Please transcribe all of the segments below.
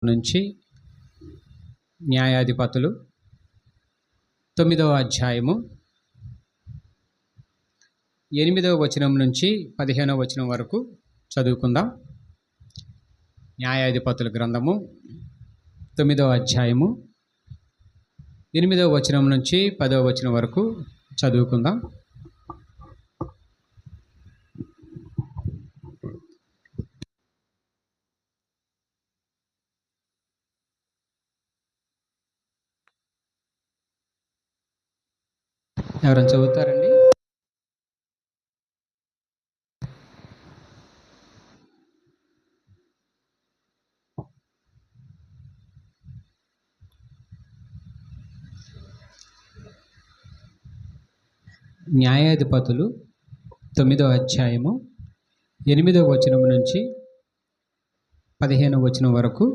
నుంచి న్యాయాధిపతులు 9వ అధ్యాయము 8వ వచనం నుంచి 15వ వచనం వరకు చదువుకుందాం. న్యాయాధిపతుల గ్రంథము 9వ అధ్యాయము 8వ వచనం నుంచి 10వ వచనం వరకు చదువుకుందాం. ఎవరైనా చదువుతారండి? న్యాయాధిపతులు 9వ అధ్యాయము 8వ వచనం నుంచి 15వ వచనం వరకు.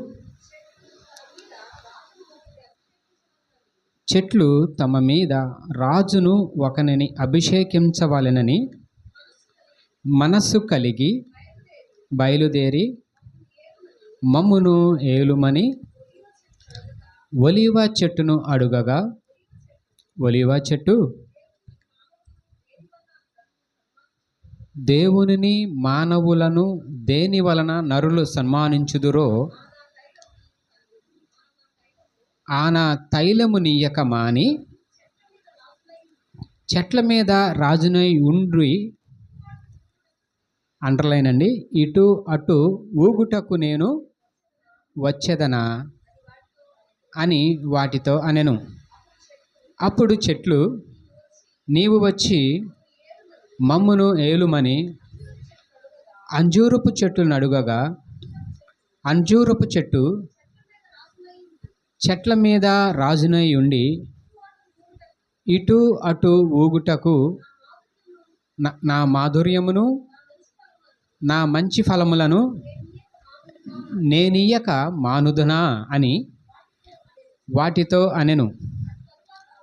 చెట్లు తమ మీద రాజును ఒకనిని అభిషేకించవలెనని మనస్సు కలిగి బయలుదేరి మమ్మును ఏలుమని ఒలీవ చెట్టును అడుగగా, ఒలీవ చెట్టు దేవునిని మానవులను దేని వలన నరులు సన్మానించుదురో ఆన తైలము నీయక మాని చెట్ల మీద రాజునై ఉండ్రి, అండర్లైనండి, ఇటు అటు ఊగుటకు నేను వచ్చేదనా అని వాటితో అనెను. అప్పుడు చెట్లు, నీవు వచ్చి మమ్మును ఏలుమని అంజూరపు చెట్టును అడుగగా, అంజూరపు చెట్టు చెట్ల మీద రాజునై ఉండి ఇటు అటు ఊగుటకు నా మాధుర్యమును నా మంచి ఫలములను నేనియ్యక మానుదునా అని వాటితో అనెను.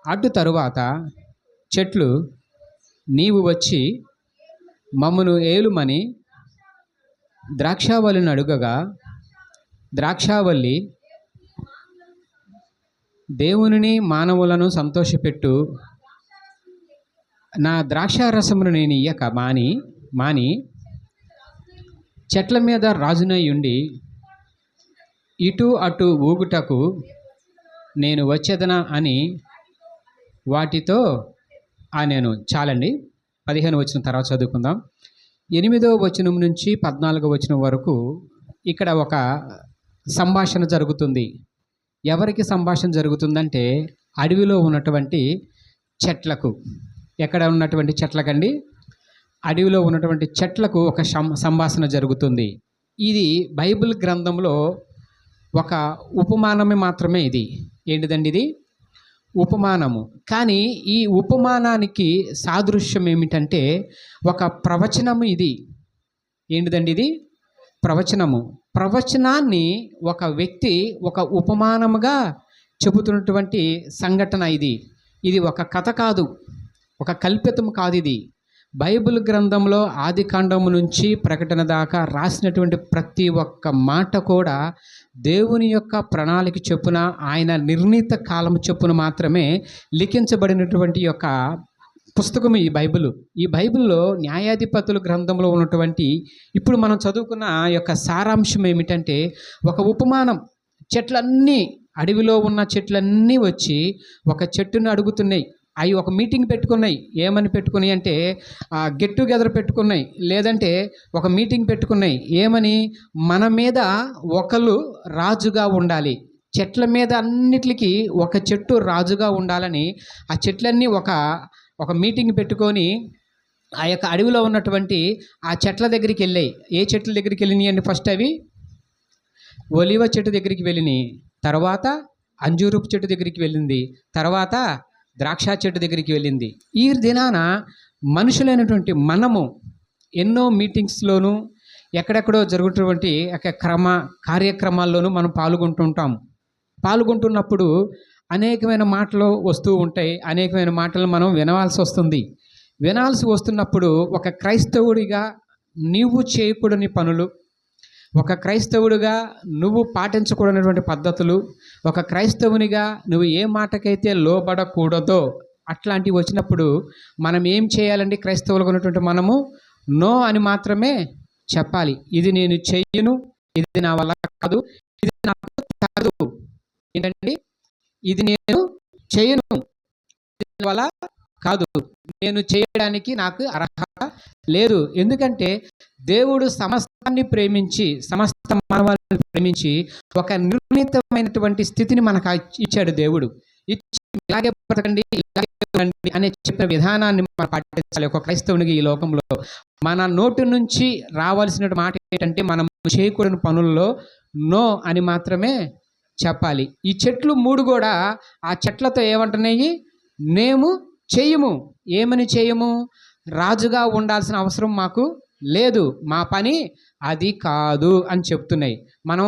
అటు తరువాత చెట్లు, నీవు వచ్చి మమ్మును ఏలుమని ద్రాక్షావల్లిని అడుగగా, ద్రాక్షావల్లి దేవునిని మానవులను సంతోషపెట్టు నా ద్రాక్షారసమును నేను ఇయ్యక మాని చెట్ల మీద రాజునై ఉండి ఇటు అటు ఊగుటకు నేను వచ్చేదనా అని వాటితో నేను. చాలండి, 15 వచనం తర్వాత చదువుకుందాం. 8వ వచనం నుంచి 14వ వచనం వరకు ఇక్కడ ఒక సంభాషణ జరుగుతుంది. ఎవరికి సంభాషణ జరుగుతుందంటే అడవిలో ఉన్నటువంటి చెట్లకు. ఎక్కడ ఉన్నటువంటి చెట్లకండి? అడవిలో ఉన్నటువంటి చెట్లకు ఒక సంభాషణ జరుగుతుంది. ఇది బైబిల్ గ్రంథంలో ఒక ఉపమానమే మాత్రమే. ఇది ఏంటిదండి? ఇది ఉపమానము. కానీ ఈ ఉపమానానికి సాదృశ్యం ఏమిటంటే ఒక ప్రవచనము. ఇది ఏంటిదండి? ఇది ప్రవచనము. ప్రవచనాన్ని ఒక వ్యక్తి ఒక ఉపమానముగా చెబుతున్నటువంటి సంఘటన ఇది. ఇది ఒక కథ కాదు, ఒక కల్పితం కాదు. ఇది బైబిల్ గ్రంథంలో ఆదికాండము నుంచి ప్రకటన దాకా రాసినటువంటి ప్రతి ఒక్క మాట కూడా దేవుని యొక్క ప్రణాళిక చొప్పున, ఆయన నిర్ణీత కాలం చొప్పున మాత్రమే లిఖించబడినటువంటి యొక్క పుస్తకము ఈ బైబిల్. ఈ బైబిల్లో న్యాయాధిపతుల గ్రంథంలో ఉన్నటువంటి ఇప్పుడు మనం చదువుకున్న యొక్క సారాంశం ఏమిటంటే ఒక ఉపమానం. చెట్లన్నీ, అడవిలో ఉన్న చెట్లన్నీ వచ్చి ఒక చెట్టును అడుగుతున్నాయి. అవి ఒక మీటింగ్ పెట్టుకున్నాయి. ఏమని పెట్టుకున్నాయి అంటే గెట్ టుగెదర్ పెట్టుకున్నాయి, లేదంటే ఒక మీటింగ్ పెట్టుకున్నాయి. ఏమని? మన మీద ఒకరు రాజుగా ఉండాలి. చెట్ల మీద అన్నిటికీ ఒక చెట్టు రాజుగా ఉండాలని ఆ చెట్లన్నీ ఒక మీటింగ్ పెట్టుకొని ఆ యొక్క అడవిలో ఉన్నటువంటి ఆ చెట్ల దగ్గరికి వెళ్ళాయి. ఏ చెట్ల దగ్గరికి వెళ్ళినాయి అండి? ఫస్ట్ అవి ఒలివ చెట్టు దగ్గరికి వెళ్ళినాయి, తర్వాత అంజూరపు చెట్టు దగ్గరికి వెళ్ళింది, తర్వాత ద్రాక్ష చెట్టు దగ్గరికి వెళ్ళింది. ఈ దినాన మనుషులైనటువంటి మనము ఎన్నో మీటింగ్స్లోనూ ఎక్కడెక్కడో జరుగుతున్నటువంటి కార్యక్రమాల్లోనూ మనం పాల్గొంటున్నప్పుడు అనేకమైన మాటలు వస్తూ ఉంటాయి. అనేకమైన మాటలు మనం వినాల్సి వస్తున్నప్పుడు ఒక క్రైస్తవుడిగా నీవు చేయకూడని పనులు, ఒక క్రైస్తవుడిగా నువ్వు పాటించకూడనటువంటి పద్ధతులు, ఒక క్రైస్తవునిగా నువ్వు ఏ మాటకైతే లోబడకూడదో అట్లాంటివి వచ్చినప్పుడు మనం ఏం చేయాలండి? క్రైస్తవులుగా ఉన్నటువంటి మనము నో అని మాత్రమే చెప్పాలి. ఇది నేను చెయ్యను, ఇది నా వల్ల కాదు, ఇది నాకు కాదు. ఏంటండి? ఇది నేను చేయను, ఇది నా వల్ల కాదు, నేను చేయడానికి నాకు అర్హత లేదు. ఎందుకంటే దేవుడు సమస్తాన్ని ప్రేమించి, సమస్త మానవాళిని ప్రేమించి ఒక నిర్ణీతమైనటువంటి స్థితిని మనకు ఇచ్చాడు. దేవుడు ఇచ్చి ఇలాగే బ్రతకండి, ఇలాగే ఉండండి అనే చెప్పిన విధానాన్ని మనం పాటించాలి. ఒక క్రైస్తవునికి ఈ లోకంలో మన నోటి నుంచి రావాల్సిన మాట ఏంటంటే, మనం చేయకూడని పనుల్లో నో అని మాత్రమే చెప్పాలి. ఈ చెట్లు 3 కూడా ఆ చెట్లతో ఏమంటున్నాయి? మేము చేయము. ఏమని చేయము? రాజుగా ఉండాల్సిన అవసరం మాకు లేదు, మా పని అది కాదు అని చెప్తున్నాయి. మనం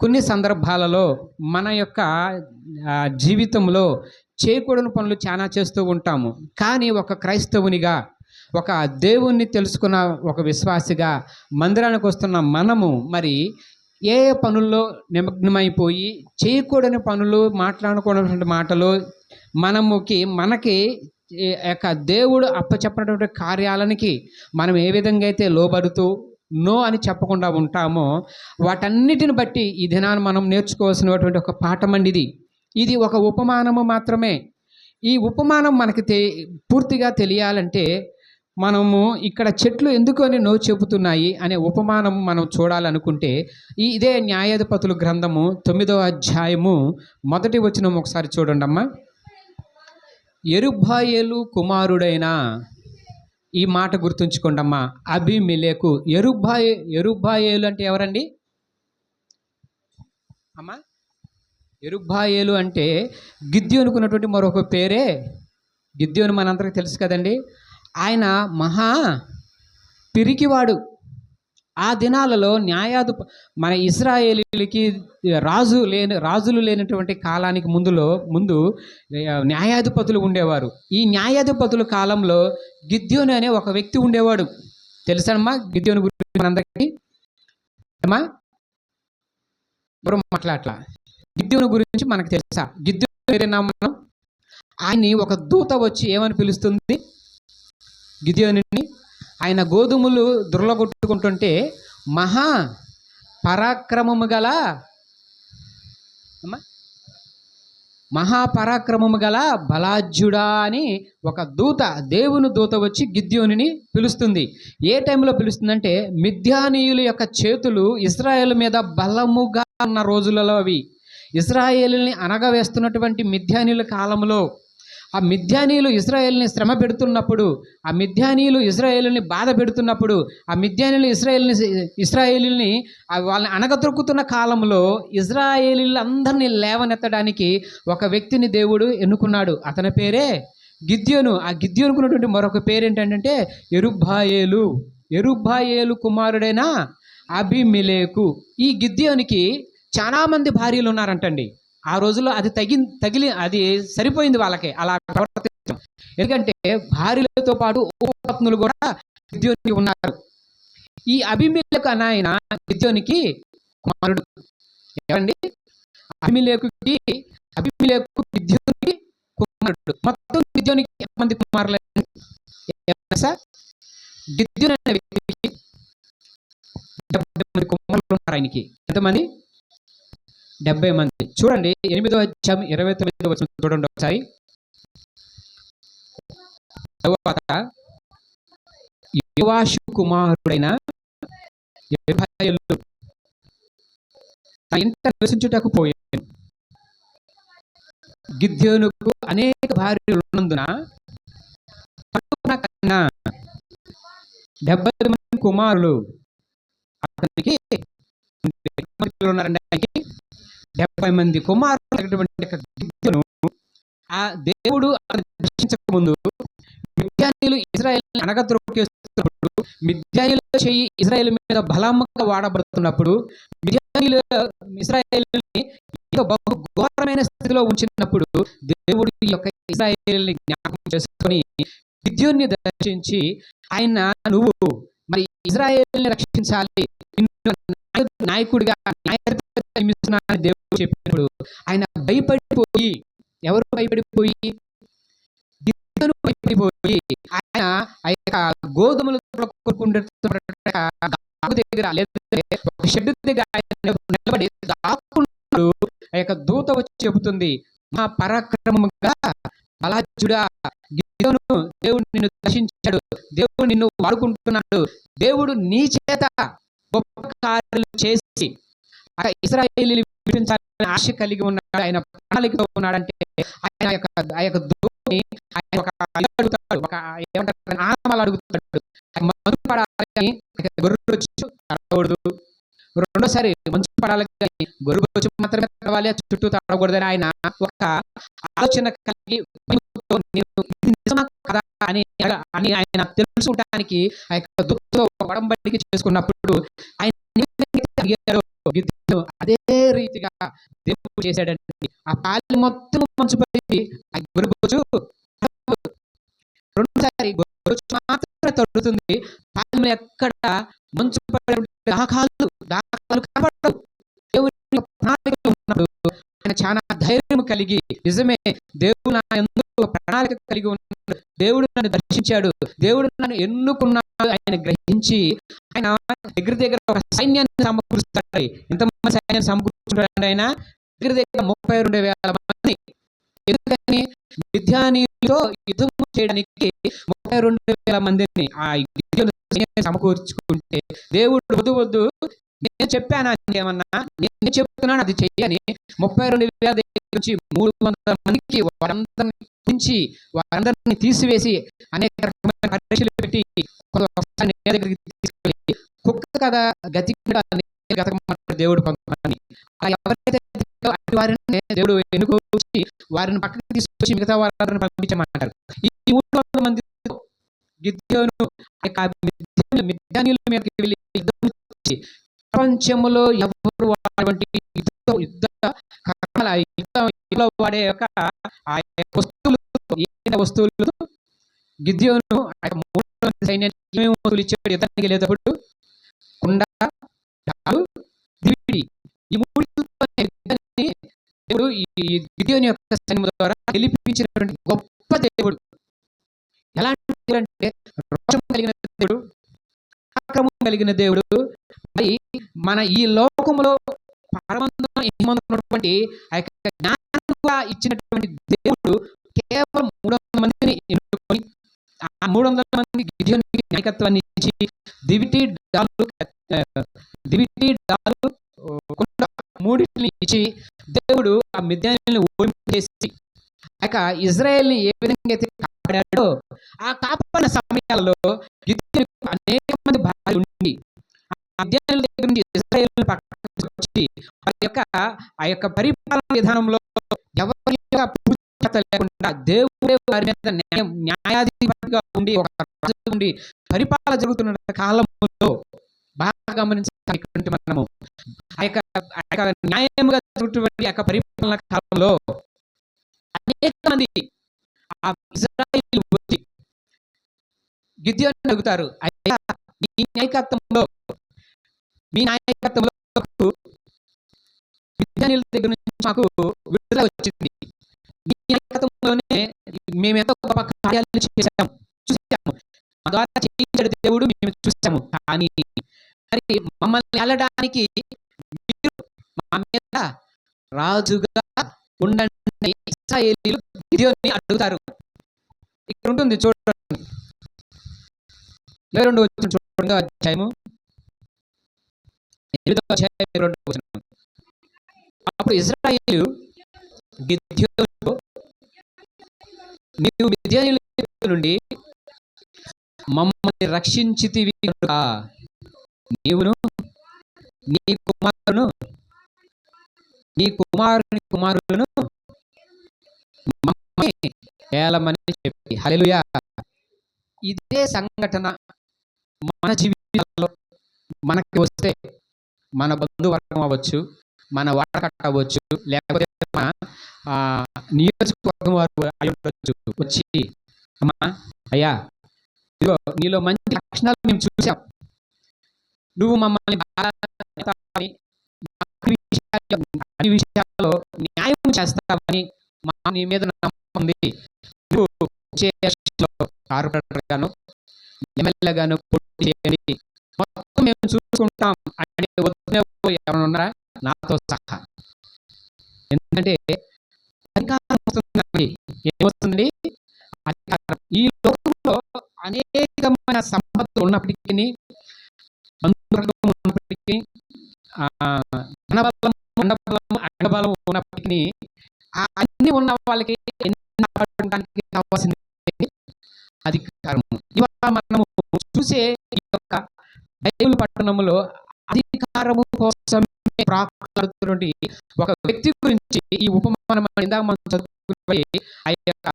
కొన్ని సందర్భాలలో మన యొక్క జీవితంలో చేయకూడని పనులు చాలా చేస్తూ ఉంటాము. కానీ ఒక క్రైస్తవునిగా, ఒక దేవుణ్ణి తెలుసుకున్న ఒక విశ్వాసిగా మందిరానికి వస్తున్న మనము మరి ఏ పనుల్లో నిమగ్నమైపోయి చేయకూడని పనులు, మాట్లాడకూడనటువంటి మాటలు, మనకి యొక్క దేవుడు అప్పచెప్పినటువంటి కార్యాలనికి మనం ఏ విధంగా అయితే లోబడుతూ నో అని చెప్పకుండా ఉంటామో, వాటన్నిటిని బట్టి ఈ దినాన్ని మనం నేర్చుకోవాల్సినటువంటి ఒక పాఠం అండి ఇది. ఇది ఒక ఉపమానము మాత్రమే. ఈ ఉపమానం మనకి పూర్తిగా తెలియాలంటే మనము ఇక్కడ చెట్లు ఎందుకు అని నో చెబుతున్నాయి అనే ఉపమానం మనం చూడాలనుకుంటే, ఇదే న్యాయాధిపతుల గ్రంథము 9వ అధ్యాయము 1వ వచనం ఒకసారి చూడండి అమ్మా. యెరుబ్బయలు కుమారుడైన, ఈ మాట గుర్తుంచుకోండి అమ్మా, అబీమెలెకు. యెరుబ్బయలు అంటే ఎవరండి అమ్మా? యెరుబ్బయలు అంటే గిద్యోనుకు ఉన్నటువంటి మరొక పేరే. గిద్యోను మనందరికీ తెలుసు కదండి. ఆయన మహా పిరికివాడు. ఆ దినాలలో మన ఇశ్రాయేలీలకి రాజులు లేనటువంటి కాలానికి ముందు న్యాయాధిపతులు ఉండేవారు. ఈ న్యాయాధిపతుల కాలంలో గిద్యోను అనే ఒక వ్యక్తి ఉండేవాడు. తెలుసమ్మా గిద్యోను గురించి మనందరికీ? అమ్మా ఎవరు మాట్లాడలా? గిద్యోను గురించి మనకు తెలుసా? గిద్యోను మనం ఆయన్ని ఒక దూత వచ్చి ఏమని పిలుస్తుంది గిద్యోనుని? ఆయన గోధుమలు దుర్లగొట్టుకుంటుంటే మహా పరాక్రమము గల బలాజ్యుడా అని ఒక దూత, దేవుని దూత వచ్చి గిద్యోనుని పిలుస్తుంది. ఏ టైంలో పిలుస్తుందంటే, మిద్యానీయుల యొక్క చేతులు ఇశ్రాయేలు మీద బలముగా ఉన్న రోజులలో, అవి ఇశ్రాయేలుని అనగవేస్తున్నటువంటి మిద్యానీయుల కాలంలో, ఆ మిద్యానీయులు ఇశ్రాయేలుని శ్రమ పెడుతున్నప్పుడు, ఆ మిద్యానీయులు ఇశ్రాయేలుని బాధ పెడుతున్నప్పుడు, ఆ మిద్యానీయులు ఇశ్రాయేలుని వాళ్ళని అనగతొక్కుతున్న కాలంలో ఇశ్రాయేలీలందరినీ లేవనెత్తడానికి ఒక వ్యక్తిని దేవుడు ఎన్నుకున్నాడు. అతని పేరే గిద్యోను. ఆ గిద్యోనుకున్నటువంటి మరొక పేరు ఏంటంటే యెరుబ్బయలు కుమారుడైన అబీమెలెకు. ఈ గిద్యోనికి చాలామంది భార్యలు ఉన్నారంటండి. ఆ రోజుల్లో అది అది సరిపోయింది వాళ్ళకి అలా ప్రవర్తించడం. ఎందుకంటే భార్యలతో పాటు ఉపపత్నులు కూడా గిద్యోనికి ఉన్నారు. ఈ అబీమెలెకు అనే ఆయన గిద్యోనికి కుమారుడు. ఏమండి? అబీమెలెకు గిద్యోనికి కుమారుడు. మొత్తం గిద్యోనికి ఎంతమంది కుమారులు? గిద్యోను అనే వ్యక్తికి 70 మంది కుమారులు ఉన్నారు. ఆయనకి ఎంతమంది? 70 మంది. చూడండి 8వ అధ్యాయం 29వ వచనం చూడండి ఒకసారి. తరువాత యోవాషు కుమారుడైన యెరుబ్బయలు తన ఇంట నివసించుటకు పోయాను. గిద్యోనుకు అనేక భార్యలు ఉన్నందున 70 మంది కుమారులు. అతనికి ఉన్నారండి. 70 మంది కుమారులు. ఆ దేవుడు దర్శించక ముందు మిద్యానీయులు ఇశ్రాయేలుని అనగద్రొక్కేస్తున్నప్పుడు, మిద్యానీయుల చెయ్యి ఇశ్రాయేలు మీద బలంగా వాడబడుతున్నప్పుడు, మిద్యానీయులు ఇశ్రాయేలుని బహు ఘోరమైన స్థితిలో ఉంచినప్పుడు, దేవుడు ఈ యొక్క ఇశ్రాయేలుని జ్ఞాపకం చేసుకొని గిద్యోన్ని దర్శించి, ఆయన నువ్వు మరి ఇశ్రాయేలుని రక్షించాలి, నాయకుడిగా నియమిస్తున్నానని దేవుడు చెప్పినప్పుడు ఆయన భయపడిపోయి, ఎవరు భయపడిపోయి, గిద్యోను భయపడిపోయి ఆయన ఆ యొక్క గోధుమలు దగ్గర లేదంటే ఒక షెడ్ దగ్గర ఆయన నిలబడి దాక్కున్నాడు. ఆ యొక్క దూత వచ్చి చెబుతుంది, మా పరాక్రమముగా బలాజుడా గిద్యోను, దేవుడు నిన్ను దర్శించాడు, దేవుడు నిన్ను వాడుకుంటున్నాడు, దేవుడు నీ చేత గొప్ప కార్యాలు చేసి ఇశ్రాయేలీయులను విడిపించాలని ఆశ కలిగి ఉన్నాడు, ఆయన ప్రణాళికతో ఉన్నాడంటే ఆయన ఆ యొక్క దూతని ఆయన ఒక అడుగుతాడు, ఒక ఏమంటారు ఆనవాళ్ళు అడుగుతాడు. మంచు పడాలని గొర్రెచ్చు తడకూడదు, రెండోసారి మంచు పడాలి కానీ గొర్రెచ్చు మాత్రమే తడవాలి, చుట్టూ తడకూడదని ఆయన ఒక ఆలోచన కలిగి నిజమా కదా అని ఆయన తెలుసుకోవడానికి ఆ యొక్క దూతతో ఒడంబడిక చేసుకున్నప్పుడు ఆయన అదే రీతిగా దేవుడు చేశాడండి. ఆ పాలి మొత్తం మంచు పడి గొర్రెచ్చు రెండోసారి గొర్రెచ్చు మాత్రమే తడుతుంది, పాలి ఎక్కడ మంచు పడి దాఖాలు కనబడవు. దేవుని ప్రణాళికలో ఉన్నప్పుడు ఆయన చాలా ధైర్యం కలిగి, నిజమే దేవుడు నా యందు ప్రణాళిక కలిగి ఉన్నాడు, దేవుడు నన్ను దర్శించాడు, దేవుడు నన్ను ఎన్నుకున్నాడు ఆయన గ్రహించి ఆయన దగ్గర ఒక సైన్యాన్ని సమకూరుస్తాడు. ఎంతమంది సైన్యాన్ని సమకూర్చుంటాడు ఆయన? దగ్గర 32,000 మంది. ఎందుకని? మిద్యానీయులతో యుద్ధం చేయడానికి 32,000 మందిని ఆ గిద్యోను సమకూర్చుకుంటే దేవుడు వద్దు నేను చెప్పాను ఏమన్నా, నేను చెప్తున్నాను అది చెయ్యని 32,000 దగ్గర నుంచి 300 మందికి వారందరినీ తీసివేసి అనేక రకమైన పరీక్షలు పెట్టి దగ్గరికి తీసుకెళ్ళి కుక్క కదా గతకమంటాడు దేవుడు కొంతమంది. ఎవరైతే వారిని దేవుడు ఎన్నుకొచ్చి వారిని పక్కకి తీసుకొచ్చి మిగతా వారిని పంపించమంటారు. ఈ 300 మంది గిద్యోను మిద్యానీయుల మీదకి వెళ్ళి యుద్ధం చేసి ప్రపంచంలో ఎవరు వాడే యుద్ధంలో వాడే యొక్క ఆ వస్తువులు గిద్యోను సైన్యానికి ఏమేమి వస్తువులు ఇచ్చాడు యుద్ధానికి వెళ్ళేటప్పుడు? కుండ, దివిటి, ఈ 3 దేవుడు ఈ గిద్యోను యొక్క సైన్యం ద్వారా గెలిపించినటువంటి గొప్ప దేవుడు. ఎలాంటి దేవుడు అంటే రోషం కలిగిన దేవుడు, పరాక్రమం కలిగిన దేవుడు. మరి మన ఈ లోకములో పరమందున్నటువంటి ఆ యొక్క జ్ఞానంగా ఇచ్చినటువంటి దేవుడు కేవలం 300 మందిని ఎన్నుకొని ఆ 300 మంది గిద్యోనుకి నాయకత్వాన్ని ఇచ్చి దివిటి డాలు కుండ మూడింటిని ఇచ్చి దేవుడు ఆ మిద్యానీయులను ఓడించేసి ఆ ఇజ్రాయేల్ని ఏ విధంగా అయితే కాపాడాడో ఆ కాపాడిన సమయాలలో గిద్యోనుకు అనేక మంది భార్యలు ఉండి ఆ మిద్యానీయుల దగ్గర నుంచి ఇజ్రాయేల్ని పక్కన వచ్చి ఆ యొక్క పరిపాలన విధానంలో ఎవరి యొక్క పూజ లేకుండా దేవుడే వారి మీద న్యాయాధిపతిగా ఉండి ఒక రాజు ఉండి పరిపాలన జరుగుతున్న కాలంలో బాగా గమనించాలి. మనము ఆ యొక్క న్యాయముగా జరుగుతున్నటువంటి యొక్క పరిపాలన కాలంలో అనేక మంది ఆ ఇశ్రాయేలీయులు వచ్చి గిద్యోనుని అడుగుతారు, అయ్యా మీ నాయకత్వంలో మిద్యానీయుల దగ్గర నుంచి మాకు విడుదల వచ్చింది, మీ నాయకత్వంలోనే మేమెంతో గొప్ప కార్యాలు చూసాము, మా ద్వారా చేయించాడు దేవుడు, మేము చూసాము. కానీ మరి మమ్మల్ని వెళ్ళడానికి మీరు మా మీద రాజుగా ఉండండి ఇశ్రాయేలీయులు గిద్యోనుని అడుగుతారు. ఇక్కడ ఉంటుంది చూడండి, 22వ వచనం చూడండి, అధ్యాయము 8వ అధ్యాయం 22వ వచనం. అప్పుడు ఇశ్రాయేలీయులు గిద్యోనుతో, నీవు మిద్యానీయుల నుండి మమ్మల్ని రక్షించితివి కనుక నీవును నీ కుమారులను మమ్మల్ని ఏలమని చెప్పి. హల్లెలూయా. ఇదే సంఘటన మన జీవితాల్లో మనకి వస్తే, మన బంధువర్గం అవ్వచ్చు, మన వాడకట్ట అవ్వచ్చు, లేకపోతే మన నియోజకవర్గం వారు అయి ఉండొచ్చు, వచ్చి అమ్మా అయ్యా ఇదిగో నీలో మంచి లక్షణాలు మేము చూసాం, నువ్వు మమ్మల్ని చేస్తావని, అన్ని విషయాల్లో న్యాయం చేస్తావని నీ మీద నమ్మకం ఉంది. నువ్వు వచ్చే ఎలక్షన్‌లో కార్పొరేటర్ గాను, ఎమ్మెల్యే గాను పోటీ చేయండి. మొత్తం మేము చూసుకుంటాం అని వదిలే ఎవరైనా ఉన్నారా? నాతో సహా. ఎందుకంటే అధికారం వస్తుందండి. ఏమొస్తుంది? అధికారం. ఈ లోకంలో అనేకమైన సంపదలు ఉన్నప్పటికీ, బంధువర్గం ఉన్నప్పటికీ, ధనబలం, అండబలం, అండబలం ఉన్నప్పటికీ, అన్ని ఉన్న వాళ్ళకి ఎన్నుకోవడానికి కావాల్సింది అధికారం. ఇవాళ మనము చూసే ఈ యొక్క బైబిల్ పట్టణంలో అధికారము కోసం ప్రాకులాడుతున్నటువంటి ఒక వ్యక్తి గురించి ఈ ఉపమానం ఇందాక మనం చదువుకునే ఆ యొక్క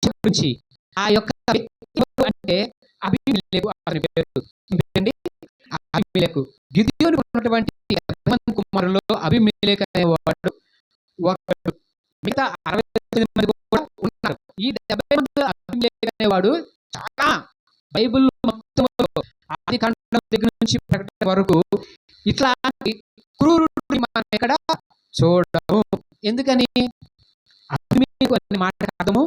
గురించి, ఆ యొక్క వ్యక్తి అంటే అబీమెలెకు అతని పేరు. ఏంటండి? అబీమెలెకు. గిద్యోనుకు ఉన్నటువంటి 70 మంది కుమారుల్లో అబీమెలెకు అనేవాడు ఒకడు. మిగతా 69 మంది కూడా ఉన్నారు. ఈ 70 మంది అబీమెలెకు అనేవాడు చాలా బైబిల్ మొత్తంలో ఆది కాండం దగ్గర నుంచి ప్రకటన వరకు ఇట్లాంటి క్రూరుడిని మనం ఎక్కడ చూడము. ఎందుకని? అబీమెలెకు అనే మాటకు అర్థము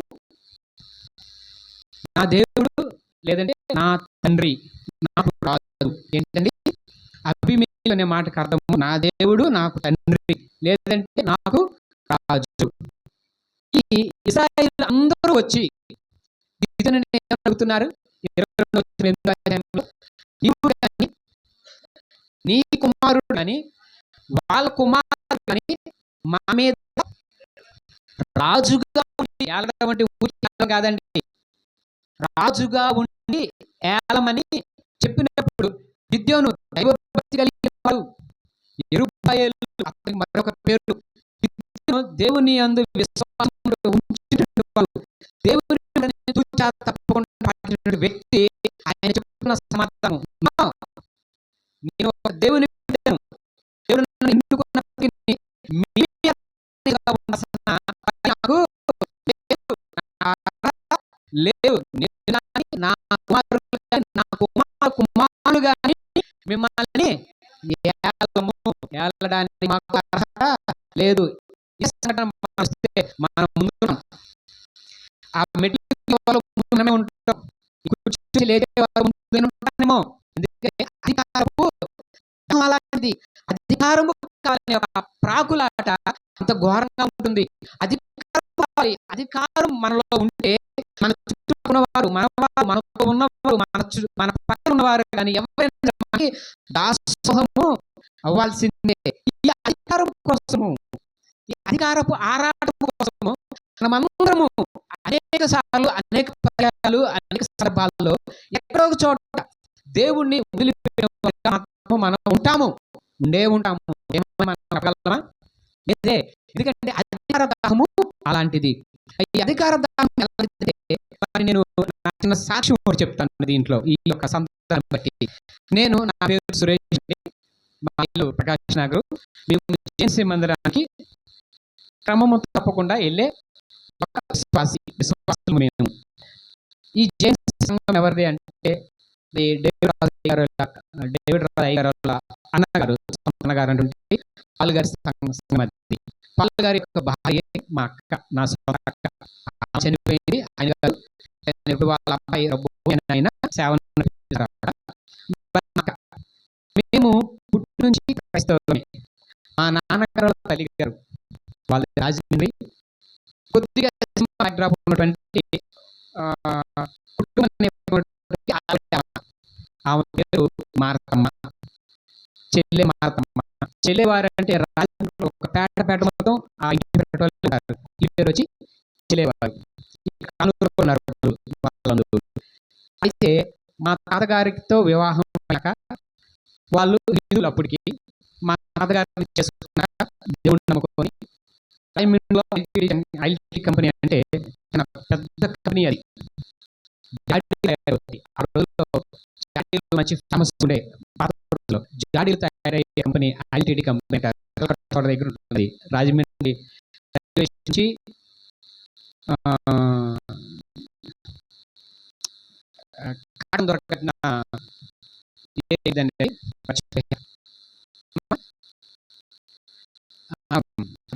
నా దేవుడు, లేదంటే నా తండ్రి, నాకు రాజు. ఏంటండి? అబీమెలెకు అనే మాటకు అర్థము నా దేవుడు, నాకు తండ్రి, లేదంటే నాకు రాజు. ఈ ఇశ్రాయేలు అందరూ వచ్చి గిద్యోనుని అడుగుతున్నారు. 22వ అధ్యాయంలో, నీవు కానీ నీ కుమారుడు కానీ వాళ్ళ కుమారుడు కానీ మా మీద రాజుగా ఉండి ఏలడం అంటే ఊరికి ఏలడం కాదండి, రాజుగా ఉండి ఏలమని చెప్పినప్పుడు గిద్యోను దైవభక్తి కలిగిన వాడు. యెరుబ్బయలు అతనికి మరొక పేరు. గిద్యోను దేవుని యందు విశ్వాసం ఉంచినటువంటి వాడు, దేవుని తూచా తప్పకుండా పాటించినటువంటి వ్యక్తి. ఆయన చెప్తున్న సమాధానం, నేను ఒక దేవుని బిడ్డను, దేవుడు నన్ను ఎన్నుకున్నప్పటికీ నాకు లేవు. నేను నా కుమారులు కానీ నా కుమారులు కానీ మిమ్మల్ని ఏలడానికి మాకు అర్హత లేదు. మనం ముందు ఆ మెట్లు ముందునే ఉంటాం, లేచే వారు ముందునే ఉంటామేమో. ఎందుకంటే అధికారము అలాంటిది. అధికారము కావాలనే ఒక ప్రాకులాట అంత ఘోరంగా ఉంటుంది. అధికారం మనలో ఉంటే మన చుట్టూ ఉన్నవారు, మనతో ఉన్నవారు, మన పక్కన ఉన్నవారు కానీ ఎవరైనా మనకి దాసోహము అవ్వాల్సిందే. ఈ అధికారం కోసము, ఈ అధికారపు ఆరాటము కోసము మనమందరము అనేక సార్లు, అనేక పర్యాయాలు, అనేక సందర్భాల్లో ఎక్కడో ఒక చోట దేవుణ్ణి వదిలిపెట్టిన మనం ఉంటాము, ఉంటాము. ఏమన్నా? ఎందుకంటే అధికార దాహము అలాంటిది. ఈ అధికార దాహం ఎలాంటిదంటే, నేను నా చిన్న సాక్ష్యం ఒకటి చెప్తాను దీంట్లో, ఈ యొక్క సందర్భాన్ని బట్టి. నా పేరు సురేష్ అండి, మా ఇల్లు ప్రకాష్ నగర్. మేము జేఎన్సీ మందిరానికి క్రమము తప్పకుండా వెళ్ళే ఒక విశ్వాసులు మేము. ఈ జేఎన్సీ సంఘం ఎవరిది అంటే డేవిడ్ రాజయ్య గారు అన్నగారు అన్నగారు పాల్గారి సంఘం అది. పాల్గారి యొక్క భార్య మా అక్క, నా సొంత అక్క. చనిపోయింది. ఆయన గారు వాళ్ళ అబ్బాయి ఆయన సేవను. మేము పుట్టి నుంచి క్రైస్తవులమే. మా నాన్నగారు తల్లి గారు వాళ్ళ రాజమండ్రి. కొద్దిగా బ్యాక్డ్రాప్ ఉన్నటువంటి కుటుంబం. ఆమె పేరు మారతమ్మ, చెల్లె మారతమ్మ. చెల్లెవారు అంటే రాజమండ్రిలో ఒక పేట మొత్తం ఆ ఇంటి పెట్టేవాళ్ళు. ఈ పేరు వచ్చి చెల్లెవారు. అయితే మా తాతగారితో వివాహం అయ్యాక వాళ్ళు హిందువులు. అప్పటికి మా తాతగారిని చేసుకున్నాక దేవుడిని నమ్ముకొని రాజమండ్రిలో ఐటీ కంపెనీ అంటే పెద్ద కంపెనీ అది. ఆ రోజుల్లో జాడీలు మంచి ఫేమస్ ఉండే. పాత రోజుల్లో జాడీలు తయారయ్యే కంపెనీ ఐటీడీ కంపెనీ దగ్గర ఉంటుంది. రాజమండ్రి నుంచి కాడం దొరకట్టిన ఏదంటే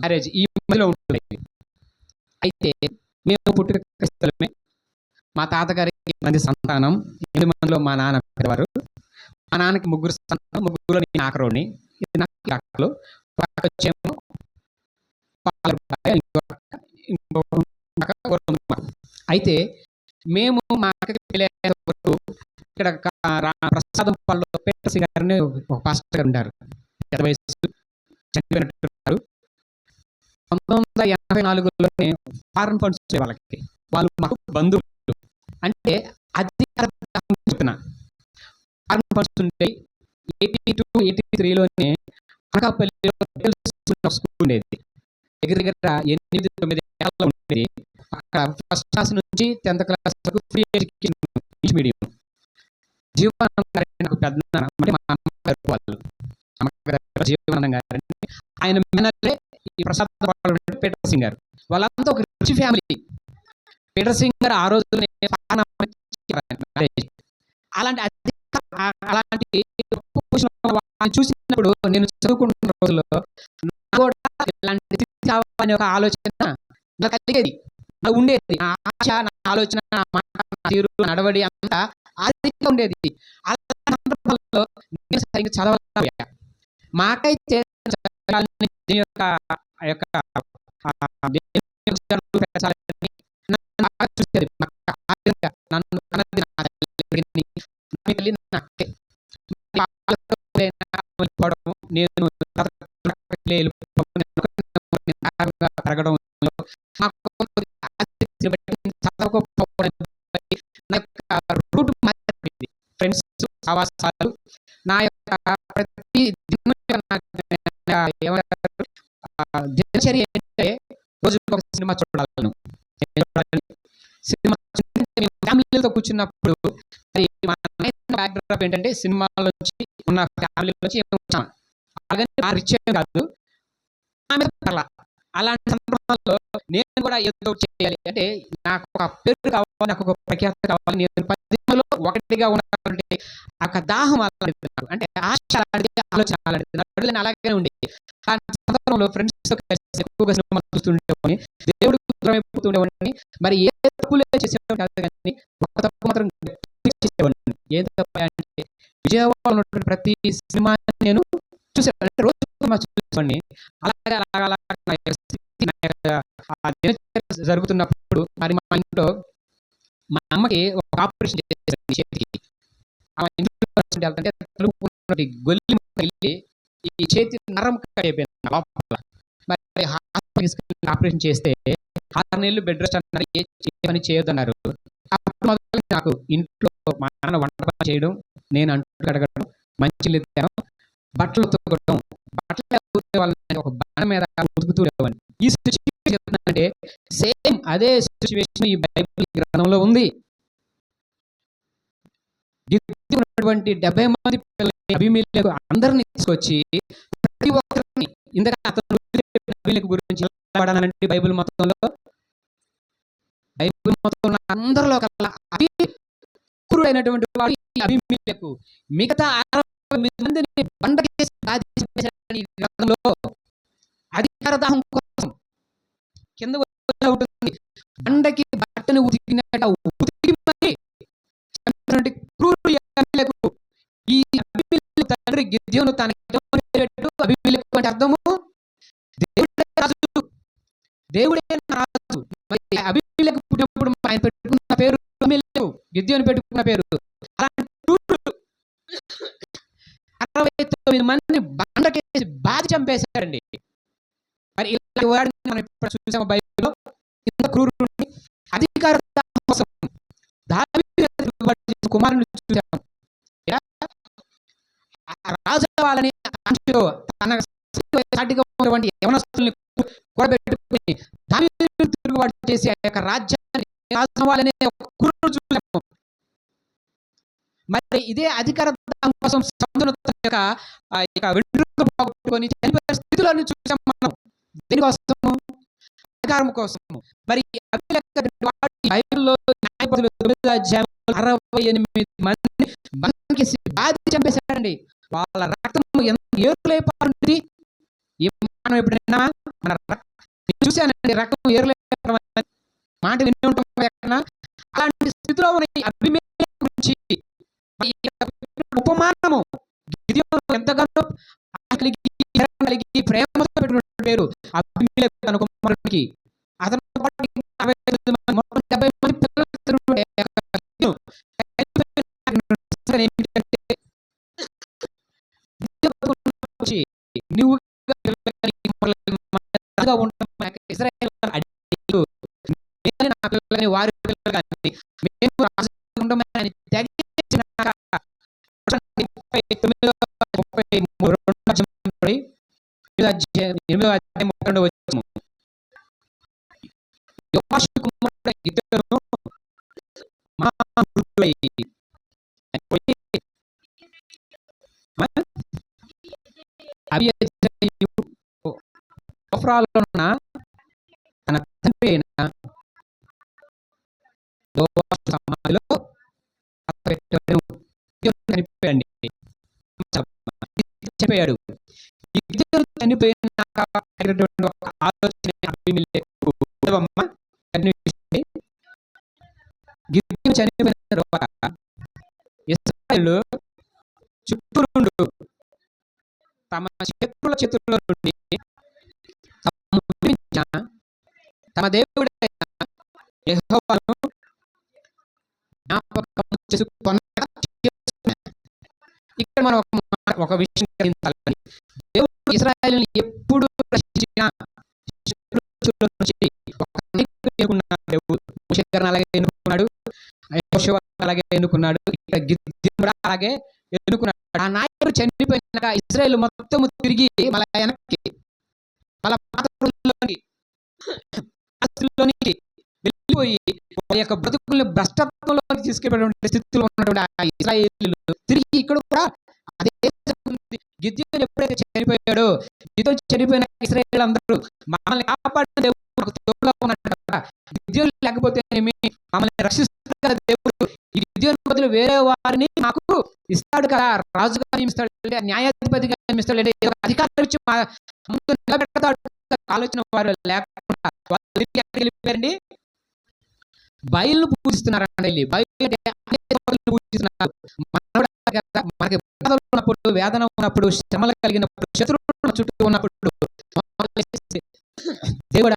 మ్యారేజ్ ఈ మధ్యలో ఉంటుంది. అయితే మేము పుట్టిన క్రైస్తవులమే. మా తాతగారికి మంది సంతానం, 8 మందిలో మా నాన్న పెద్దవారు. మా నాన్నకి ముగ్గురు సంతానం, ముగ్గురులో నేను ఆఖరోడిని. ఇది నాకు అక్కలు. ఒక అక్క వచ్చేమో పాల భార్య, ఇంకో అక్క గౌరమ్మ. అయితే మేము మా అక్కకి పెళ్ళి అయ్యేంత వరకు ఇక్కడ ప్రసాదంపాడులో పీటర్ సింగ్ గారని ఒక పాస్టర్ గారు ఉంటారు. పెద్ద వయసు, చనిపోయినట్టున్నారు. 1984లోనే ఫారెన్ ఫండ్స్ వచ్చాయి వాళ్ళకి. వాళ్ళు మాకు బంధువులు. అంటే అధికార చెప్తున్నా, ఫారెన్ ఫండ్స్ ఉంటాయి. 82, 83లోనే అనకాపల్లిలో స్కూల్ ఉండేది. దగ్గర దగ్గర 8-9 ఏళ్ళలో ఉండేది. అక్కడ ఫస్ట్ క్లాస్ నుంచి 10th క్లాస్ వరకు ఫ్రీ ఎడ్యుకేషన్, ఇంగ్లీష్ మీడియం. జీవానందం గారని నాకు పెద్ద అంటే మా అమ్మగారు వాళ్ళు, అమ్మగారు జీవానందం గారని, ఆయన మేనల్లే ఈ ప్రసాద్ పీటర్ సింగ్ గారు. వాళ్ళంతా ఒక రిచ్ ఫ్యామిలీ. పీటర్ సింగ్ గారు ఆ రోజుల్లోనే అలాంటి చూసినప్పుడు నేను చదువుకుంటున్న రోజుల్లో కూడా ఇలాంటి స్థితి కావాలనే ఒక ఆలోచన నాకు కలిగేది, నాకు ఉండేది. నా ఆశ, నా ఆలోచన, నా మాట, నా తీరు, నడవడి అంతా ఆధిక్యంగా ఉండేది. అలాంటి సందర్భంలో నేను సరిగ్గా చదవలేకపోయా. మాకైతే నేను పెరగడం రూట్ మారింది. ఫ్రెండ్స్, ఆవాసాలు, నా యొక్క ప్రతి దినచర్య ఏంటంటే రోజుకి ఒక సినిమా చూడాలను. సినిమా ఫ్యామిలీతో కూర్చున్నప్పుడు మా బ్యాక్గ్రౌండ్ ఏంటంటే సినిమాల నుంచి ఉన్న ఫ్యామిలీ నుంచి అలాగని నా రిచ్ కాదు. అలాంటి సందర్భాల్లో నేను కూడా ఏదో చేయాలి అంటే, నాకు ఒక పేరు కావాలి, నాకు ఒక ప్రఖ్యాత కావాలి, నేను 10లో ఒకటిగా ఉండాలంటే ఒక దాహం అలాంటిది, అంటే ఆశ అలాంటిది, ఆలోచన అలాంటిది. నేను అలాగే ఉండి అలాంటి సందర్భంలో ఫ్రెండ్స్తో కలిసి ఎక్కువగా సినిమాలు చూస్తుండేవాడిని, దేవుడికి దూరం అయిపోతుండేవాడిని. మరి ఏ తప్పులే చేసేవాడిని కాదు, కానీ ఒక తప్పు మాత్రం చేసేవాడిని. ఏం తప్పు అంటే విజయవాడలో ఉన్నటువంటి ప్రతి సినిమాని నేను చూసేవాడిని, అంటే రోజు చూసేవాడిని. అలాగే జరుగుతున్నప్పుడు మరి మా ఇంట్లో మా అమ్మకి ఒక ఆపరేషన్ చేసేది చేతికి. వెళ్తుంటే గొల్లి వెళ్ళి ఈ చేతి నరం అయిపోయింది లోపల. మరి హాస్పిటల్ ఆపరేషన్ చేస్తే 6 నెలలు బెడ్ రెస్ట్ అన్నారు, ఏ పని చేయొద్దన్నారు. అప్పుడు మొదలు నాకు ఇంట్లో మా నాన్న వంట పని చేయడం, నేను అంటు కడగడం, మంచినీళ్ళు తేవడం, బట్టలు ఉతకడం, బట్టలు వాళ్ళని ఒక బండ మీద ఉతుకుతుండేవాడిని. ఈ సిచ్యువేషన్ చెప్తుందంటే సేమ్ అదే సిచ్యువేషన్ ఈ బైబిల్ గ్రంథంలో ఉంది. ఉన్నటువంటి 70 మంది పిల్లల్ని అబీమెలెకు అందరిని తీసుకొచ్చి ప్రతి ఒక్కరిని ఇంతగా అతను గురించి అంటే బైబిల్ మొత్తంలో అందరిలో కల్లా అయినటువంటి వాడు అబీమెలెకు. మిగతా 60 మందిని బండకేసి గ్రంథంలో అధికార దాహం కోసం కింద ఉంటుంది. బండకి బట్టను ఉతికినట్టు ఉతికి మరి క్రూరుడు అబీమెలెకు. ఈ అబీమెలెకు తండ్రి గిద్యోను తనకి అబీమెలెకు అంటే అర్థము దేవుడే రాజు, దేవుడే రాజు. అబీమెలెకు పుట్టినప్పుడు ఆయన పెట్టుకున్న పేరు అబీమెలెకు, గిద్యోను పెట్టుకున్న పేరు. అలాంటి 69 మందిని బండకేసి బాధ చంపేశారండి. మరి ఇలాంటి వాడిని మనం ఇప్పుడు చూసాము బైబిల్లో. ఇంత క్రూరుడిని అధికార కోసం దావీదు కుమారుని చూసాము. రాజు వాళ్ళని తన సాటిగా ఉన్నటువంటి యవనస్తుల్ని కూడబెట్టుకుని దావీదు తిరుగుబాటు చేసి ఆ యొక్క రాజ్యాన్ని రాజవాళ్ళనే ఒక క్రూరుడు చూసాము. మరి ఇదే అధికార కోసం పోగొట్టుకొని చనిపోయే స్థితిలోని చూసాం మనం. దేనికోసము? అధికారం కోసము. మరి బైబిల్లో న్యాయపతులు 9వ అధ్యాయంలో 68 మందిని బంధించి బాధి చంపేశారండి. వాళ్ళ రక్తం ఎంత ఏరులైపోయింది. ఈ మనం ఎప్పుడైనా మన చూశానండి, రక్తం ఏర్లేదు మాట విని ఉంటాం ఎక్కడ. అలాంటి స్థితిలో ఉన్న ఈ అబీమెలెకు గురించి ఈ ఉపమానము గిద్యోను ఎంతగానో కలిగి ప్రేమతో పెట్టినటువంటి పేరు అబీమెలెకు తన కుమారుడికి. అతను మొత్తం 70 మంది పిల్లలు నువ్వు నా పిల్లలని వారి పిల్లలు కానీ మేము రాజుగా ఉండమని తెగించినాక 8వ వచనము. యోవాషు కుమారుడైన గిద్యోను మహావృద్ధుడై అబీయెజెరు ఒఫ్రాలో ఉన్న తన తండ్రి అయిన యోవాషు సమాధిలో చనిపోయాడు. చనిపోయాడు. గిద్యోను చనిపోయినాక ఒక ఆలోచన అబీమెలెకు. గిద్యోను చనిపోయిన తర్వాత ఇశ్రాయేలు చుట్టూ నుండి తమ శత్రుల చేతుల్లో నుండి తమ దేవుడైన యెహోవాను జ్ఞాపకం చేసుకొనగా ఇక్కడ మనం ఒక విషయం గ్రహించాలి. దేవుడు ఇశ్రాయేలుని ఎప్పుడు రక్షించినా శత్రువుల నుంచి ఒక నాయకుడిని ఎన్నుకున్నాడు. దేవుడు మోషే గారిని అలాగే ఎన్నుకున్నాడు, యెహోషువను అలాగే ఎన్నుకున్నాడు, ఇక్కడ గిద్యోను కూడా అలాగే ఎన్నుకున్నాడు. ఆ నాయకుడు చనిపోయినాక ఇశ్రాయేలు మొత్తము తిరిగి మళ్ళా వెనక్కి వాళ్ళ పాత్రలోనికి వెళ్ళిపోయి వారి యొక్క బ్రతుకుల్ని భ్రష్టత్వంలోకి తీసుకెళ్ళినటువంటి స్థితిలో ఉన్నటువంటి ఆ ఇశ్రాయేలీయులు తిరిగి ఇక్కడ కూడా అదే గిద్యోను ఎప్పుడైతే చనిపోయాడో, గిద్యోను చనిపోయిన ఇశ్రాయేలీయులు అందరూ మనల్ని కాపాడిన దేవుడు మనకు తోడుగా ఉన్నాడు కదా, గిద్యోను లేకపోతే మమ్మల్ని రక్షిస్తాడు దేవుడు, ఈ గిద్యోను బదులు వేరే వారిని మాకు ఇస్తాడు కదా, రాజుగా నియమిస్తాడు, న్యాయాధిపతిగా నియమిస్తాడు, అధికారం ఇచ్చి ముందు నిలబెడతాడు ఆలోచన వారు లేకుండా వాళ్ళు వెళ్ళిపోయారండి. బయలును పూజిస్తున్నారండి. పూజిస్తున్నారు. మనకి బాధలు ఉన్నప్పుడు, వేదన ఉన్నప్పుడు, శ్రమలు కలిగినప్పుడు, శత్రువులు చుట్టూ ఉన్నప్పుడు దేవుడా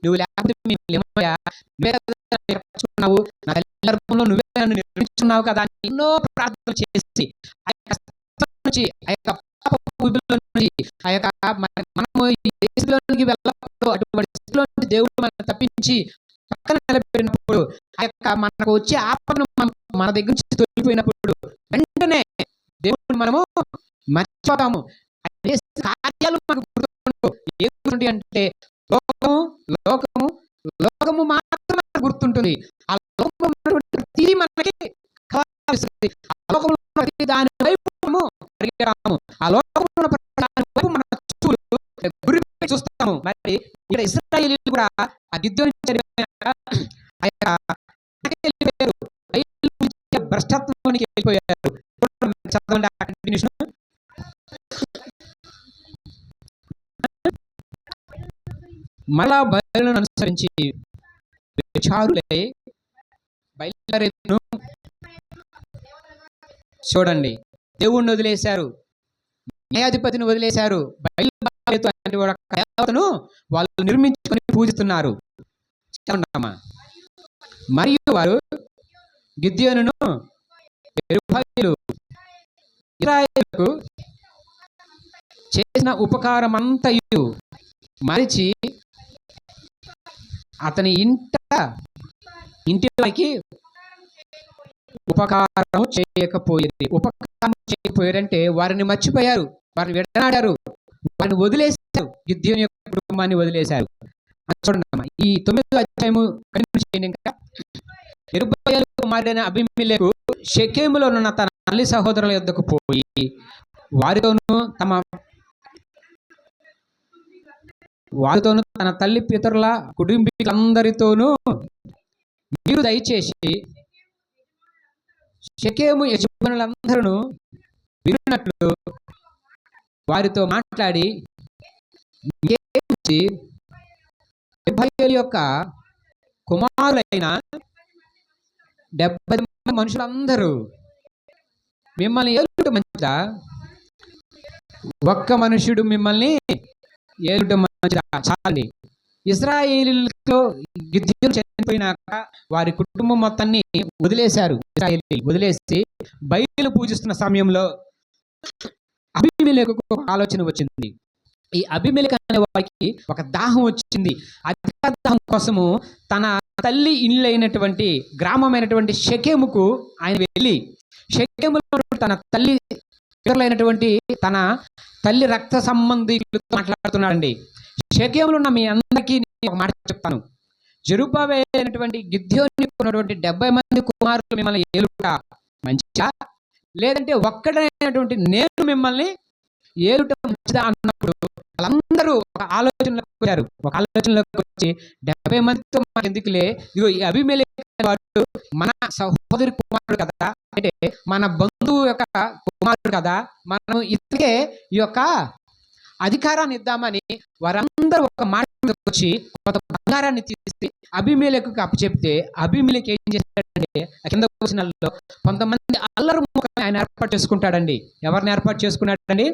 నువ్వు లేకపోతే నువ్వే నన్ను నిర్మించున్నావు కదా అని ఎన్నో ప్రార్థనలు చేసి ఆ యొక్క మనము ఈ దేశంలోనికి వెళ్ళకూడదు, అటువంటి స్థితిలోంచి దేవుడు మనల్ని తప్పించి పక్కన నిలబెట్టినప్పుడు ఆ యొక్క మనకు వచ్చే ఆపదను మన దగ్గర నుంచి తొలగిపోయినప్పుడు వెంటనే దేవుడు మనము మర్చిపోతాము. కార్యాలు మనకు గుర్తుండవు. ఏమిటి అంటే లోకము మాత్రమే గుర్తుంటుంది. ఆ లోకంలో ప్రతిదీ మనకి కావాల్సింది. ఆ లోకంలో ప్రతి దాని వైపు పరిగెడతాము. ఆ లోకంలో దాని వైపు మన గురి చూస్తాము. మరి ఇక్కడ ఇశ్రాయేలీయులు కూడా ఆ గిద్యోను చనిపోయాక భ్రష్టత్వానికి వెళ్ళిపోయారు. చదవండి ఆ కంటిన్యూషన్. మళ్ళా బయలును అనుసరించి విచారులై బయలుదేరేను. చూడండి, దేవుణ్ణి వదిలేశారు, న్యాయాధిపతిని వదిలేశారు, దేవతను వాళ్ళు నిర్మించుకొని పూజిస్తున్నారు. మరియు వారు గిద్యోనును ఇశ్రాయేలుకు చేసిన ఉపకారమంతయు మరిచి అతని ఇంటికి ఉపకారం చేయకపోయారంటే వారిని మర్చిపోయారు, వారిని విడనాడారు, వారిని వదిలేశారు, గిద్యోను యొక్క కుటుంబాన్ని వదిలేశారు. చూడండి, ఈ 9వ అధ్యాయము యెరుబ్బయలు కుమారుడైన అబీమెలెకు షెకెములో ఉన్న తన తల్లి సహోదరుల యొద్దకు పోయి వారితోనూ తన తల్లి పితరుల కుటుంబీకులందరితోనూ మీరు దయచేసి షెకెము యజమానులందరూ విన్నట్లు వారితో మాట్లాడి ఇంకేంటి, 70 యొక్క కుమారులైన 70 మంది మనుషులందరూ మిమ్మల్ని ఏలుట మంచిదా, ఒక్క మనుషుడు మిమ్మల్ని ఏలుట మంచిదా? చాలండి. ఇశ్రాయేలీయులలో గిద్యోను చనిపోయినాక వారి కుటుంబం మొత్తాన్ని వదిలేశారు. ఇశ్రాయేలీయులు వదిలేసి బయలు పూజిస్తున్న సమయంలో అబీమెలెకుకు ఒక ఆలోచన వచ్చింది. ఈ అబీమెలెకు అనే వారికి ఒక దాహం వచ్చింది. అధిక దాహం కోసము తన తల్లి ఇల్లు అయినటువంటి గ్రామమైనటువంటి షెకెముకు ఆయన వెళ్ళి, షెకెములో తన తల్లి అయినటువంటి తన తల్లి రక్త సంబంధికులతో మాట్లాడుతున్నాడండి. షెకెములో ఉన్న మీ అందరికీ ఒక మాట చెప్తాను. జెరుబ్బాబెలు అయినటువంటి గిద్యోనుకు ఉన్నటువంటి 70 మంది కుమారులు మిమ్మల్ని ఏలుట మంచిదా, లేదంటే ఒక్కడైనటువంటి నేను మిమ్మల్ని ఏలుట మంచిదా అన్నప్పుడు వాళ్ళందరూ ఒక ఆలోచనలోకి వచ్చారు. ఒక ఆలోచనలోకి వచ్చి 70 మందితో మనకు ఎందుకులే, ఇదిగో ఈ అబీమెలెకు వాడు మన సహోదరి కుమారుడు కదా, అంటే మన బంధువు యొక్క కుమారుడు కదా, మనం ఇతనికే ఈ యొక్క అధికారాన్ని ఇద్దామని వారందరూ ఒక మాట వచ్చి కొంత బంగారాన్ని తీసి అబీమెలెకుకు అప్పచెప్తే, అబీమెలెకు ఏం చేశాడంటే కింద వచనాల్లో కొంతమంది అల్లరి మూకల్ని ఆయన ఏర్పాటు చేసుకుంటాడండి. ఎవరిని ఏర్పాటు చేసుకున్నాడండి?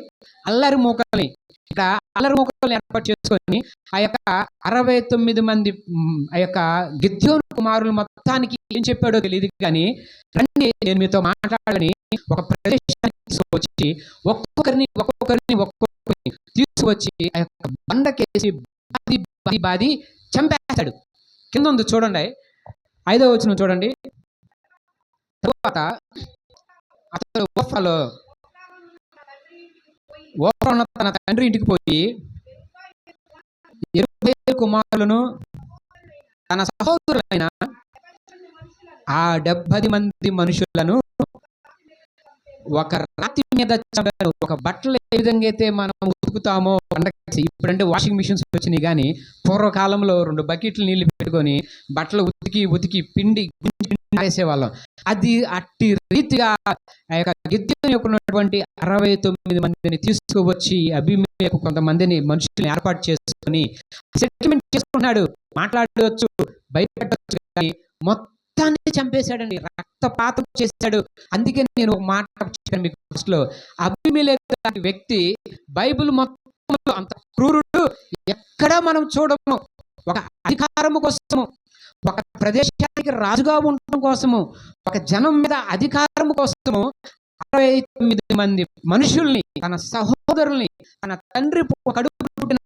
అల్లరి మూకల్ని. ఇక్కడ అల్లరి మూకల్ని ఏర్పాటు చేసుకొని ఆ యొక్క 69 మంది ఆ యొక్క గిద్యోను కుమారులు మొత్తానికి ఏం చెప్పాడో తెలియదు కానీ, రండి నేను మీతో మాట్లాడాలని ఒక ప్రదేశానికి తీసుకువచ్చి ఒక్కొక్కరిని తీసుకువచ్చి ఆ యొక్క బండకేసి బాది చంపేస్తాడు. కింద ఉంది చూడండి, 5వ వచనం చూడండి. తర్వాత అతడు ఓఫ్రాలో ఉన్న తన తండ్రి ఇంటికి పోయి 20 కుమారులను తన సహోదరులైన ఆ 70 మంది మనుషులను ఒక రాతి మీద చంపారు. ఒక బట్టలు ఏ విధంగా అయితే మనం ఉతుకుతామో పండగకి, ఇప్పుడంటే వాషింగ్ మిషన్స్ వచ్చినాయి, కానీ పూర్వకాలంలో 2 బకెట్లు నీళ్లు పెట్టుకొని బట్టలు ఉతికి పిండి వేసేవాళ్ళం. అది అట్టి రీతిగా ఆ యొక్క గిద్యోను యొక్క ఉన్నటువంటి 69 మందిని తీసుకువచ్చి అబీమెలెకు కొంతమందిని మనుషుల్ని ఏర్పాటు చేసుకొని సెటిల్మెంట్ చేసుకున్నాడు. మాట్లాడవచ్చు, భయపెట్టవచ్చు, కానీ మొత్తాన్ని చంపేశాడండి, రక్తపాతం చేశాడు. అందుకే నేను ఒక మాట చెప్పాను మీకు ఫస్ట్లో, అబీమెలెకు లాంటి వ్యక్తి బైబిల్ మొత్తంలో అంత క్రూరుడు ఎక్కడా మనం చూడము. ఒక అధికారము కోసము, ఒక ప్రదేశానికి రాజుగా ఉండటం కోసము, ఒక జనం మీద అధికారము కోసము 69 మంది మనుషుల్ని, తన సహోదరుల్ని, తన తండ్రి కడుపు పుట్టిన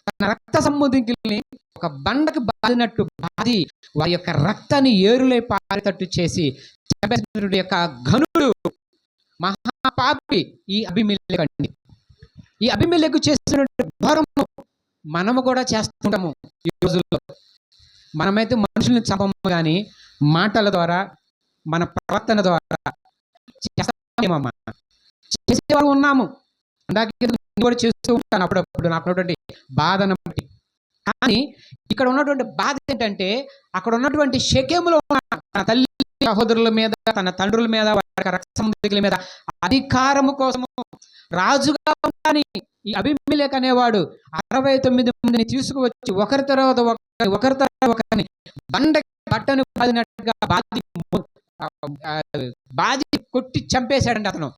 తన రక్త సంబంధికుల్ని ఒక బండకు బాదినట్టు బాది వారి యొక్క రక్తాన్ని ఏరులై పారేటట్టు చేసి చంపేసినటువంటి యొక్క ఘనుడు మహాపాపి ఈ అబీమెలెకు అండి. ఈ అబీమెలెకు చేస్తున్నటువంటి ఘోరము మనము కూడా చేస్తుంటాము ఈ రోజుల్లో. మనమైతే మనుషుల్ని చంపము, కానీ మాటల ద్వారా, మన ప్రవర్తన ద్వారా చేస్తామమ్మా, చేసేవాళ్ళు ఉన్నాము. అందాక కూడా చేస్తూ ఉంటాను అప్పుడప్పుడు నాకున్నటువంటి బాధను బట్టి. కానీ ఇక్కడ ఉన్నటువంటి బాధ ఏంటంటే, అక్కడ ఉన్నటువంటి షెకెములో ఉన్న తన తల్లి సహోదరుల మీద, తన తండ్రుల మీద, వారి రక్త సంబంధికుల మీద అధికారము కోసము రాజుగా ఉండాలని ఈ అబీమెలెకు అనేవాడు 69 మందిని తీసుకువచ్చి ఒకరి తర్వాత ఒకరిని బట్టను బాదినట్టుగా బాది కొట్టి చంపేశాడండి. అతను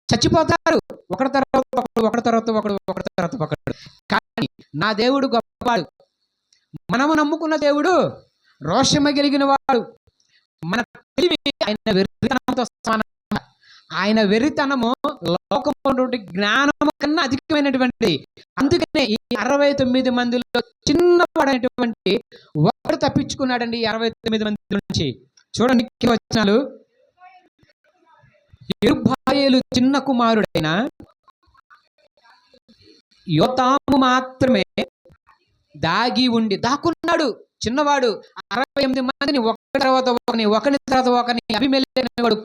చచ్చిపోతారు ఒకరి తర్వాత ఒకడు. కానీ నా దేవుడు గొప్పవాడు, మనము నమ్ముకున్న దేవుడు రోషమ కలిగిన వాడు. మన తెలివి ఆయన వెర్రితనంతో సమానం. ఆయన వెర్రితనము లోకము జ్ఞానము కన్నా అధికమైనటువంటి. అందుకనే ఈ 69 మందిలో చిన్నవాడైనటువంటి ఒకడు తప్పించుకున్నాడండి. 69 మంది నుంచి చూడండి వచనాలు. యెరుబ్బయలు చిన్న కుమారుడైన యోతాము మాత్రమే దాక్కున్నాడు. చిన్నవాడు 68 మందిని ఒకరి తర్వాత ఒకరిని అబీమెలెకు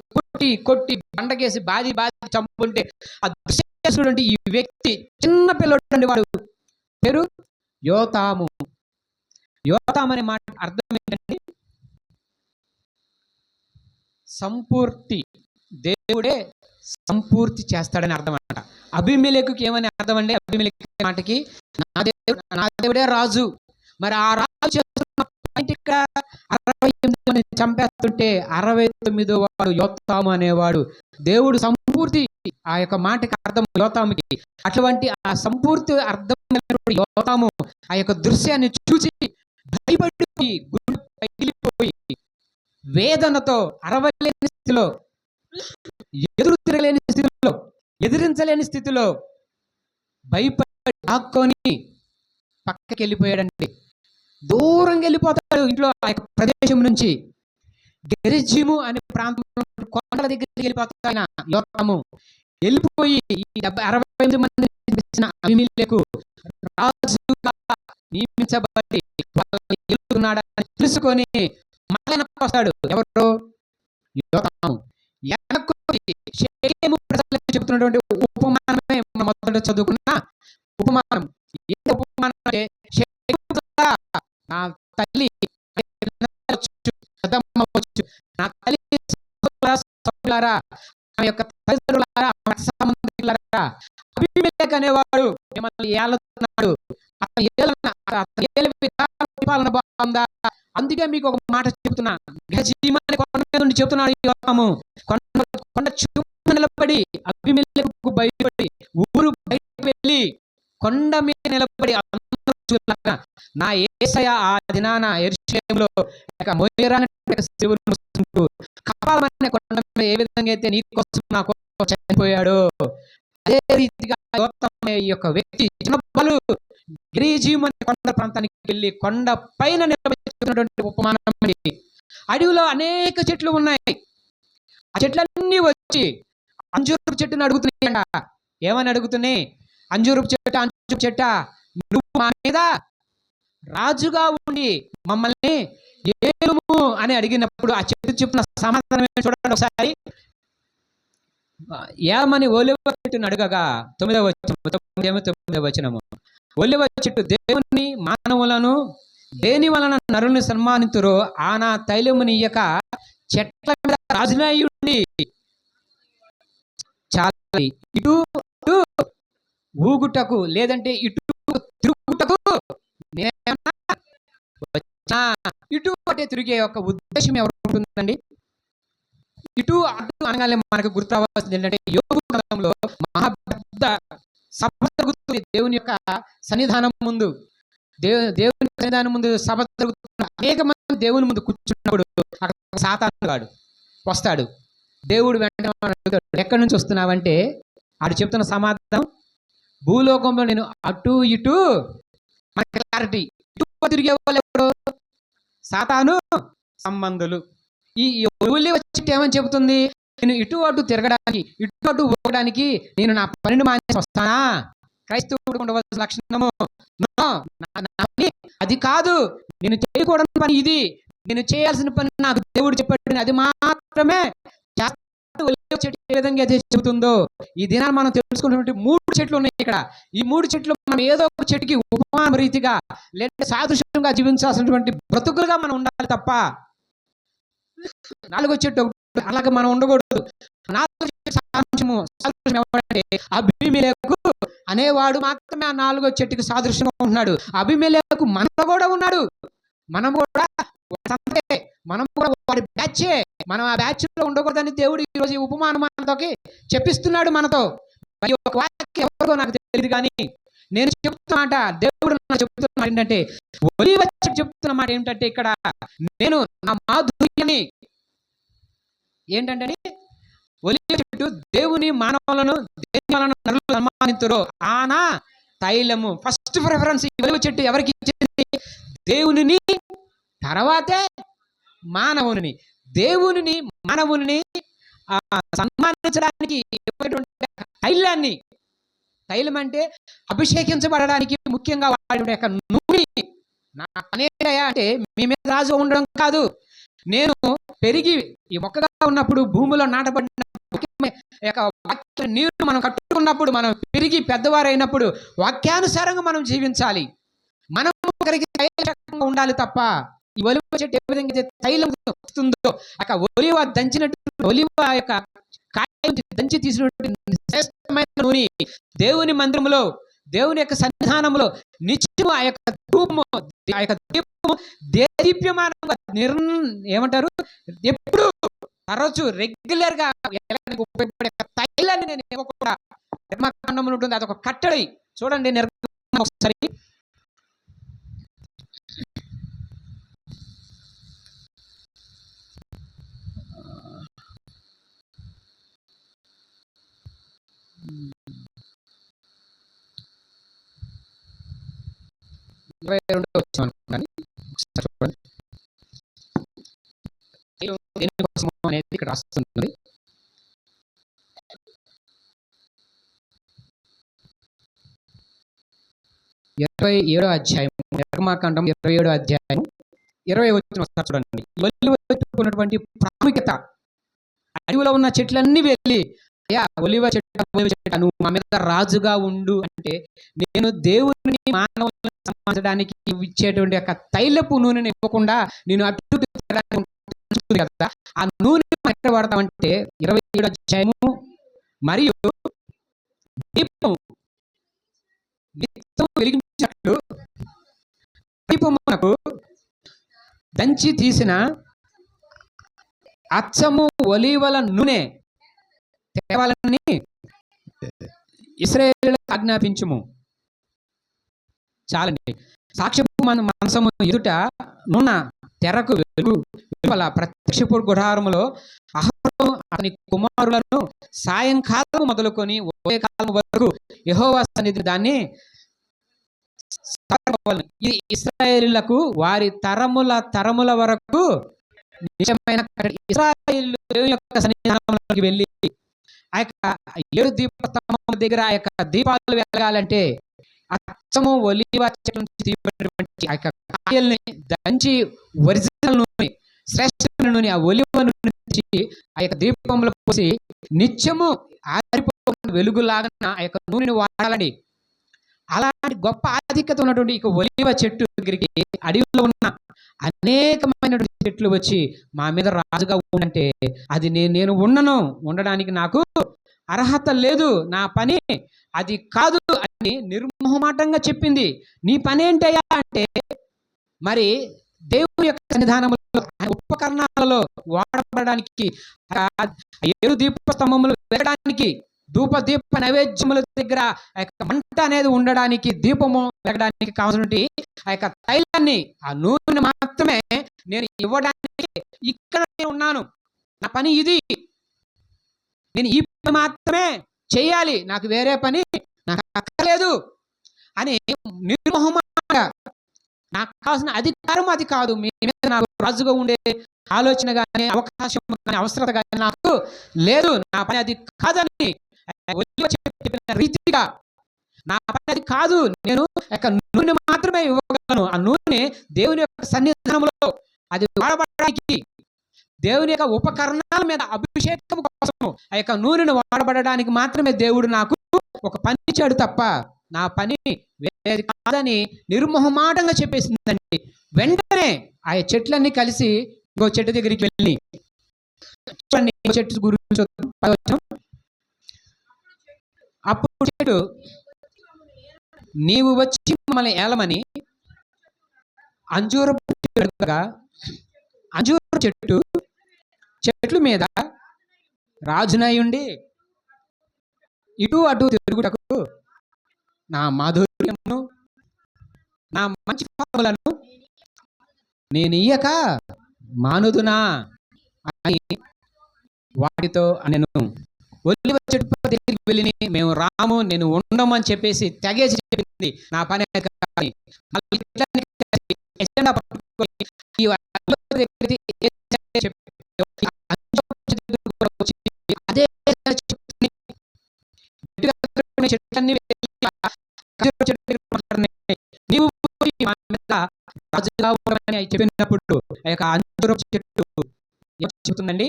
కొట్టి బండకేసి బాది చంపుంటే ఆ దృశ్యం ఈ వ్యక్తి చిన్న పిల్లడు, వాడు పేరు యోతాము. యోతాము అనే మాట అర్థం ఏంటంటే సంపూర్తి. దేవుడే సంపూర్తి చేస్తాడని అర్థం అన్నమాట. అబీమెలెకుకి ఏమని అర్థం అండి? అబీమెలెకు మాటకి నా దేవుడే రాజు. మరి ఆ రాజు చేస్తున్న పాయింట్ ఇక్కడ 68 మందిని చంపేస్తుంటే 69వ వాడు యోతాము అనేవాడు. దేవుడు సంపూర్తి, ఆ యొక్క మాటకి అర్థం యోతాముకి. అటువంటి ఆ సంపూర్తి అర్థమైనటువంటి యోతాము ఆ యొక్క దృశ్యాన్ని చూసి భయపడిపోయి గుండె పగిలిపోయి వేదనతో అరవలేని స్థితిలో, ఎదురు తిరగలేని స్థితిలో, ఎదిరించలేని స్థితిలో భయపడి ఆక్కొని పక్కకి వెళ్ళిపోయాడండి. దూరంగా వెళ్ళిపోతాడు ఇంట్లో, ఆ యొక్క ప్రదేశం నుంచి. గెరిజిము అనే ప్రాంతంలో కొండల దగ్గరికి వెళ్ళిపోతాడు ఆయన యోతాము. వెళ్ళిపోయి ఈ 68 మందిని చంపేసిన అబీమెలెకు రాజుగా నియమించబడి వాళ్ళని ఏలుతున్నాడని తెలుసుకొని మళ్ళీ వస్తాడు. ఎవరు? యోతాము. షెకెము ప్రజలకు చెబుతున్నటువంటి ఉపమానమే మనం మొదట చదువుకున్న ఉపమానం. ఏ ఉపమానం అంటే, నా తల్లి నా తల్లి సోదరులారా, నా యొక్క తల్లిదండ్రులారా, సంబంధికులారా, అబీమెలెకు అనేవాడు మిమ్మల్ని ఏలుతున్నాడు. అతని ఏలు విధానం బాగుందా? అందుకే మీకు ఒక మాట చెబుతున్నా. గెరిజిము అనే కొండ మీద నుండి చెబుతున్నాడు యోతాము. కొండ చుట్టూ నిలబడి అబీమెలెకుకు భయపడి ఊరు బయటకు వెళ్ళి కొండ మీద నిలబడి నా యేసయ్య ఆ దినాన యెరూషలేములో మోయరాని శిలువను మోసుకుంటూ కపాలమనే కొండ మీద ఏ విధంగా అయితే నీ కోసం నా కోసం చనిపోయాడో, అదే రీతిగా యోతాము ఈ యొక్క వ్యక్తి చిన్నప్పుడు గెరిజిము అనే కొండ ప్రాంతానికి వెళ్ళి కొండ పైన నిలబెట్టుకున్నటువంటి ఉపమానం. అడవిలో అనేక చెట్లు ఉన్నాయి. ఆ చెట్లన్నీ వచ్చి అంజూరపు చెట్టును అడుగుతున్నాయంట. ఏమని అడుగుతున్నాయి? అంజూరపు చెట్ట, నువ్వు మా మీద రాజుగా ఉండి మమ్మల్ని ఏలుము అని అడిగినప్పుడు ఆ చెట్టు చెప్పిన సమాధానం చూడండి ఒకసారి. ఏమని ఒలివ చెట్టును అడగగా 9వ వచనము, ఒలివ చెట్టు దేవుని మానవులను దేని వలన నరుని సన్మానితురో ఆనా తైలమునియ్యక చెట్ల మీద రాజునయుండి చాలా ఇటు ఊగుటకు లేదంటే ఇటు తిరుగుటకు ఇటు అటే తిరిగే యొక్క ఉద్దేశం ఎవరు ఉంటుందండి? ఇటు అటు అనగానే మనకు గుర్తు రావాల్సింది ఏంటంటే, యోబు గ్రంథంలో మహాపెద్ద సభ జరుగుతుంది దేవుని యొక్క సన్నిధానం ముందు. దేవుని సన్నిధానం ముందు సభ జరుగుతున్న అనేక మంది దేవుని ముందు కూర్చున్నప్పుడు అక్కడ సాతాను గాడు వస్తాడు. దేవుడు వెంటనే అడుగుతాడు, ఎక్కడి నుంచి వస్తున్నావంటే ఆడు చెప్తున్న సమాధానం, భూలోకంలో నేను అటు ఇటు, మన క్లారిటీ, ఇటు తిరిగే వాళ్ళు ఎవరు? సాతాను సంబంధులు. ఈ ఒలివ చెట్టు ఏమని చెబుతుంది? నేను ఇటు అటు తిరగడానికి, ఇటు అటు ఊగడానికి నేను నా పనిని మానేసి వస్తానా? క్రైస్తవుడు ఉండవలసిన లక్షణము అది కాదు. నేను చేయకూడని పని ఇది, నేను చేయాల్సిన పని నాకు దేవుడు చెప్పాడు, అది మాత్రమే చెట్టు ఏ విధంగా అయితే చెబుతుందో. ఈ దినాన్ని మనం తెలుసుకున్నటువంటి 3 చెట్లు ఉన్నాయి ఇక్కడ. ఈ 3 చెట్లు మనం ఏదో ఒక చెట్టుకి ఉపమాన రీతిగా లేదా సాదృశ్యంగా జీవించాల్సినటువంటి బ్రతుకులుగా మనం ఉండాలి తప్ప 4వ చెట్టు అలాగే మనం ఉండకూడదు. 4వ చెట్టు సాదృశ్యం ఎవరంటే అబీమెలెకు అనేవాడు మాత్రమే ఆ 4వ చెట్టుకి సాదృశ్యంగా ఉంటున్నాడు. అబీమెలెకు మనలో కూడా ఉన్నాడు. మనం కూడా వాడి బ్యాచే. మనం ఆ బ్యాచ్ లో ఉండకూడదని దేవుడు ఈరోజు ఈ ఉపమానంతోకి చెప్పిస్తున్నాడు మనతో. మరి ఒక వాక్యం ఎవరికో నాకు తెలియదు కానీ నేను చెప్తున్నమాట, దేవుడు నాకు చెప్తున్న ఏంటంటే, ఒలివ చెట్టు చెప్తున్న మాట ఏమిటంటే, ఇక్కడ నేను నా మాధుర్యాన్ని ఏంటంటే, ఒలివ చెట్టు దేవుని మానవులను దేని వలన నరులు సన్మానితురో ఆనా తైలము. ఫస్ట్ ప్రిఫరెన్స్ ఒలివ చెట్టు ఎవరికి ఇచ్చింది? దేవునిని, తర్వాతే మానవుని. దేవునిని మానవుని సన్మానించడానికి తైలాన్ని, తైలం అంటే అభిషేకించబడడానికి ముఖ్యంగా వాడి యొక్క నూనె. నా పనేటయా అంటే మీ మీద రాజు ఉండడం కాదు. నేను పెరిగి ఈ మొక్కగా ఉన్నప్పుడు భూమిలో నాటబడిన వాక్య నీరు మనం కట్టుకున్నప్పుడు, మనం పెరిగి పెద్దవారైనప్పుడు వాక్యానుసారంగా మనం జీవించాలి. మనం ఒకరికి ఉండాలి తప్ప ఈ ఒలివ చెట్టు ఏ విధంగా అయితే తైలం వస్తుందో ఒలివ దంచినట్టు ఒలివ యొక్క కాయ దంచి తీసినటువంటి శ్రేష్టమైన నూనె దేవుని మందిరంలో దేవుని యొక్క సన్నిధానంలో నిత్యము ఆ యొక్క ధూపము ఆ యొక్క దీపము దేదీప్యమానంగా ఏమంటారు ఎప్పుడు తరచు రెగ్యులర్ గా ఉపయోగపడే తైలాన్ని నేను ఇవ్వకుండా నిర్మాకాండంలో ఉంటుంది. అదొక కట్టడి. చూడండి నిర్మాణం ఒకసారి అనేది ఇక్కడ రాస్తుంది. 27వ అధ్యాయం నిర్గమాకాండం 27వ అధ్యాయం 20 వచనం చూడండి. ఒలివ చెట్టుకున్నటువంటి ప్రాముఖ్యత. అడవిలో ఉన్న చెట్లన్నీ వెళ్ళి అయ్యా ఒలివ చెట్టు నువ్వు మా మీద రాజుగా ఉండు అంటే నేను దేవుని మానవులను సమాజానికి ఇచ్చేటువంటి యొక్క తైలపు నూనెని ఇవ్వకుండా నేను అటు కదా ఆ నూనె ఎక్కడ వాడతామంటే 27వ అధ్యాయము మరియు దీపం వెలిగించినట్లు దీపమునకు దంచి తీసిన అచ్చము ఒలీవల నూనె తేవాలని ఇశ్రాయేలులకు ఆజ్ఞాపించుము. చాలండి. సాక్ష్యపు మంచము ఎదుట నున్న తెరకు వెలుపల ప్రత్యక్షపు గుడారములో అహరోను అతని కుమారులను సాయంకాలం మొదలుకొని ఉదయకాలం వరకు యెహోవా సన్నిధి దాన్ని ఇది ఇశ్రాయేలులకు వారి తరముల వరకు నిజమైన ఇశ్రాయేలు దేవుని యొక్క సన్నిధానంలోకి వెళ్ళి ఆ యొక్క 7 దీపస్తంభం దగ్గర ఆ యొక్క దీపాలు వెలగాలంటే అచ్చము ఒలీవ చెట్ల నుంచి తీయబడినటువంటి ఆ యొక్క కాయల్ని దంచి ఒరిజినల్ నూనె శ్రేష్ఠమైన నూనె ఆ ఒలివ నుంచి ఆ యొక్క దీపంలో పోసి నిత్యము ఆరిపోయిన వెలుగులాగా ఆ యొక్క నూనెని వాడాలండి. అలాంటి గొప్ప ఆధిక్యత ఉన్నటువంటి ఇక ఒలివ చెట్టు దగ్గరికి అడవిలో ఉన్న అనేకమైనటువంటి చెట్లు వచ్చి మా మీద రాజుగా ఉండంటే అది నేను ఉండడానికి నాకు అర్హత లేదు, నా పని అది కాదు అని నిర్మోహమాటంగా చెప్పింది. నీ పని ఏంటయ్యా అంటే మరి దేవుని యొక్క సన్నిధానంలో ఉపకరణాలలో వాడబడడానికి 7 దీపస్తంభములు వెలగడానికి దీప నైవేద్యముల దగ్గర ఆ యొక్క మంట అనేది ఉండడానికి దీపము వెలగడానికి కావాల్సినటువంటి ఆ యొక్క తైలాన్ని ఆ నూనె మాత్రమే నేను ఇవ్వడానికి ఇక్కడ ఉన్నాను. నా పని ఇది, నేను ఈ పని మాత్రమే చేయాలి, నాకు వేరే పని నాకు అక్కర్లేదు అని నిర్మోహమాట నాకు కావాల్సిన అధికారం అది కాదు. మీ మీద నాకు రాజుగా ఉండే ఆలోచన కానీ అవకాశం కానీ అవసరత కానీ నాకు లేదు, నా పని అది కాదని చెప్పిన రీతిగా నా పని అది కాదు, నేను యొక్క నూనె మాత్రమే ఇవ్వగలను. ఆ నూనె దేవుని యొక్క సన్నిధానంలో అది వాడబడడానికి దేవుని యొక్క ఉపకరణాల మీద అభిషేకం కోసం ఆ యొక్క నూనెను వాడబడడానికి మాత్రమే దేవుడు నాకు ఒక పని ఇచ్చాడు తప్ప నా పని వేరేది కాదని నిర్మోహమాటంగా చెప్పేసిందండి. వెంటనే ఆ చెట్లన్నీ కలిసి ఇంకో చెట్టు దగ్గరికి వెళ్ళి చూడండి, చెట్టు గురించి అప్పుడు చెట్టు నీవు వచ్చి మమ్మల్ని ఏలమని అంజూరపు చెట్లు మీద రాజునయుండి ఇటు అటు తిరుగుటకు నా మాధుర్యమును నా మంచి ఫలములను నేను ఇయ్యక మానుదునా అని వాటితో నేను ఒలివ చెట్టు దగ్గరికి వెళ్ళి మేము రాము, నేను ఉండము అని చెప్పేసి తెగేసి చెప్పింది. నా పని అదే నీవు రాజుగా ఉండమని చెప్పినప్పుడు ఆ యొక్క అంజూరపు చెట్టు చెబుతుందండి,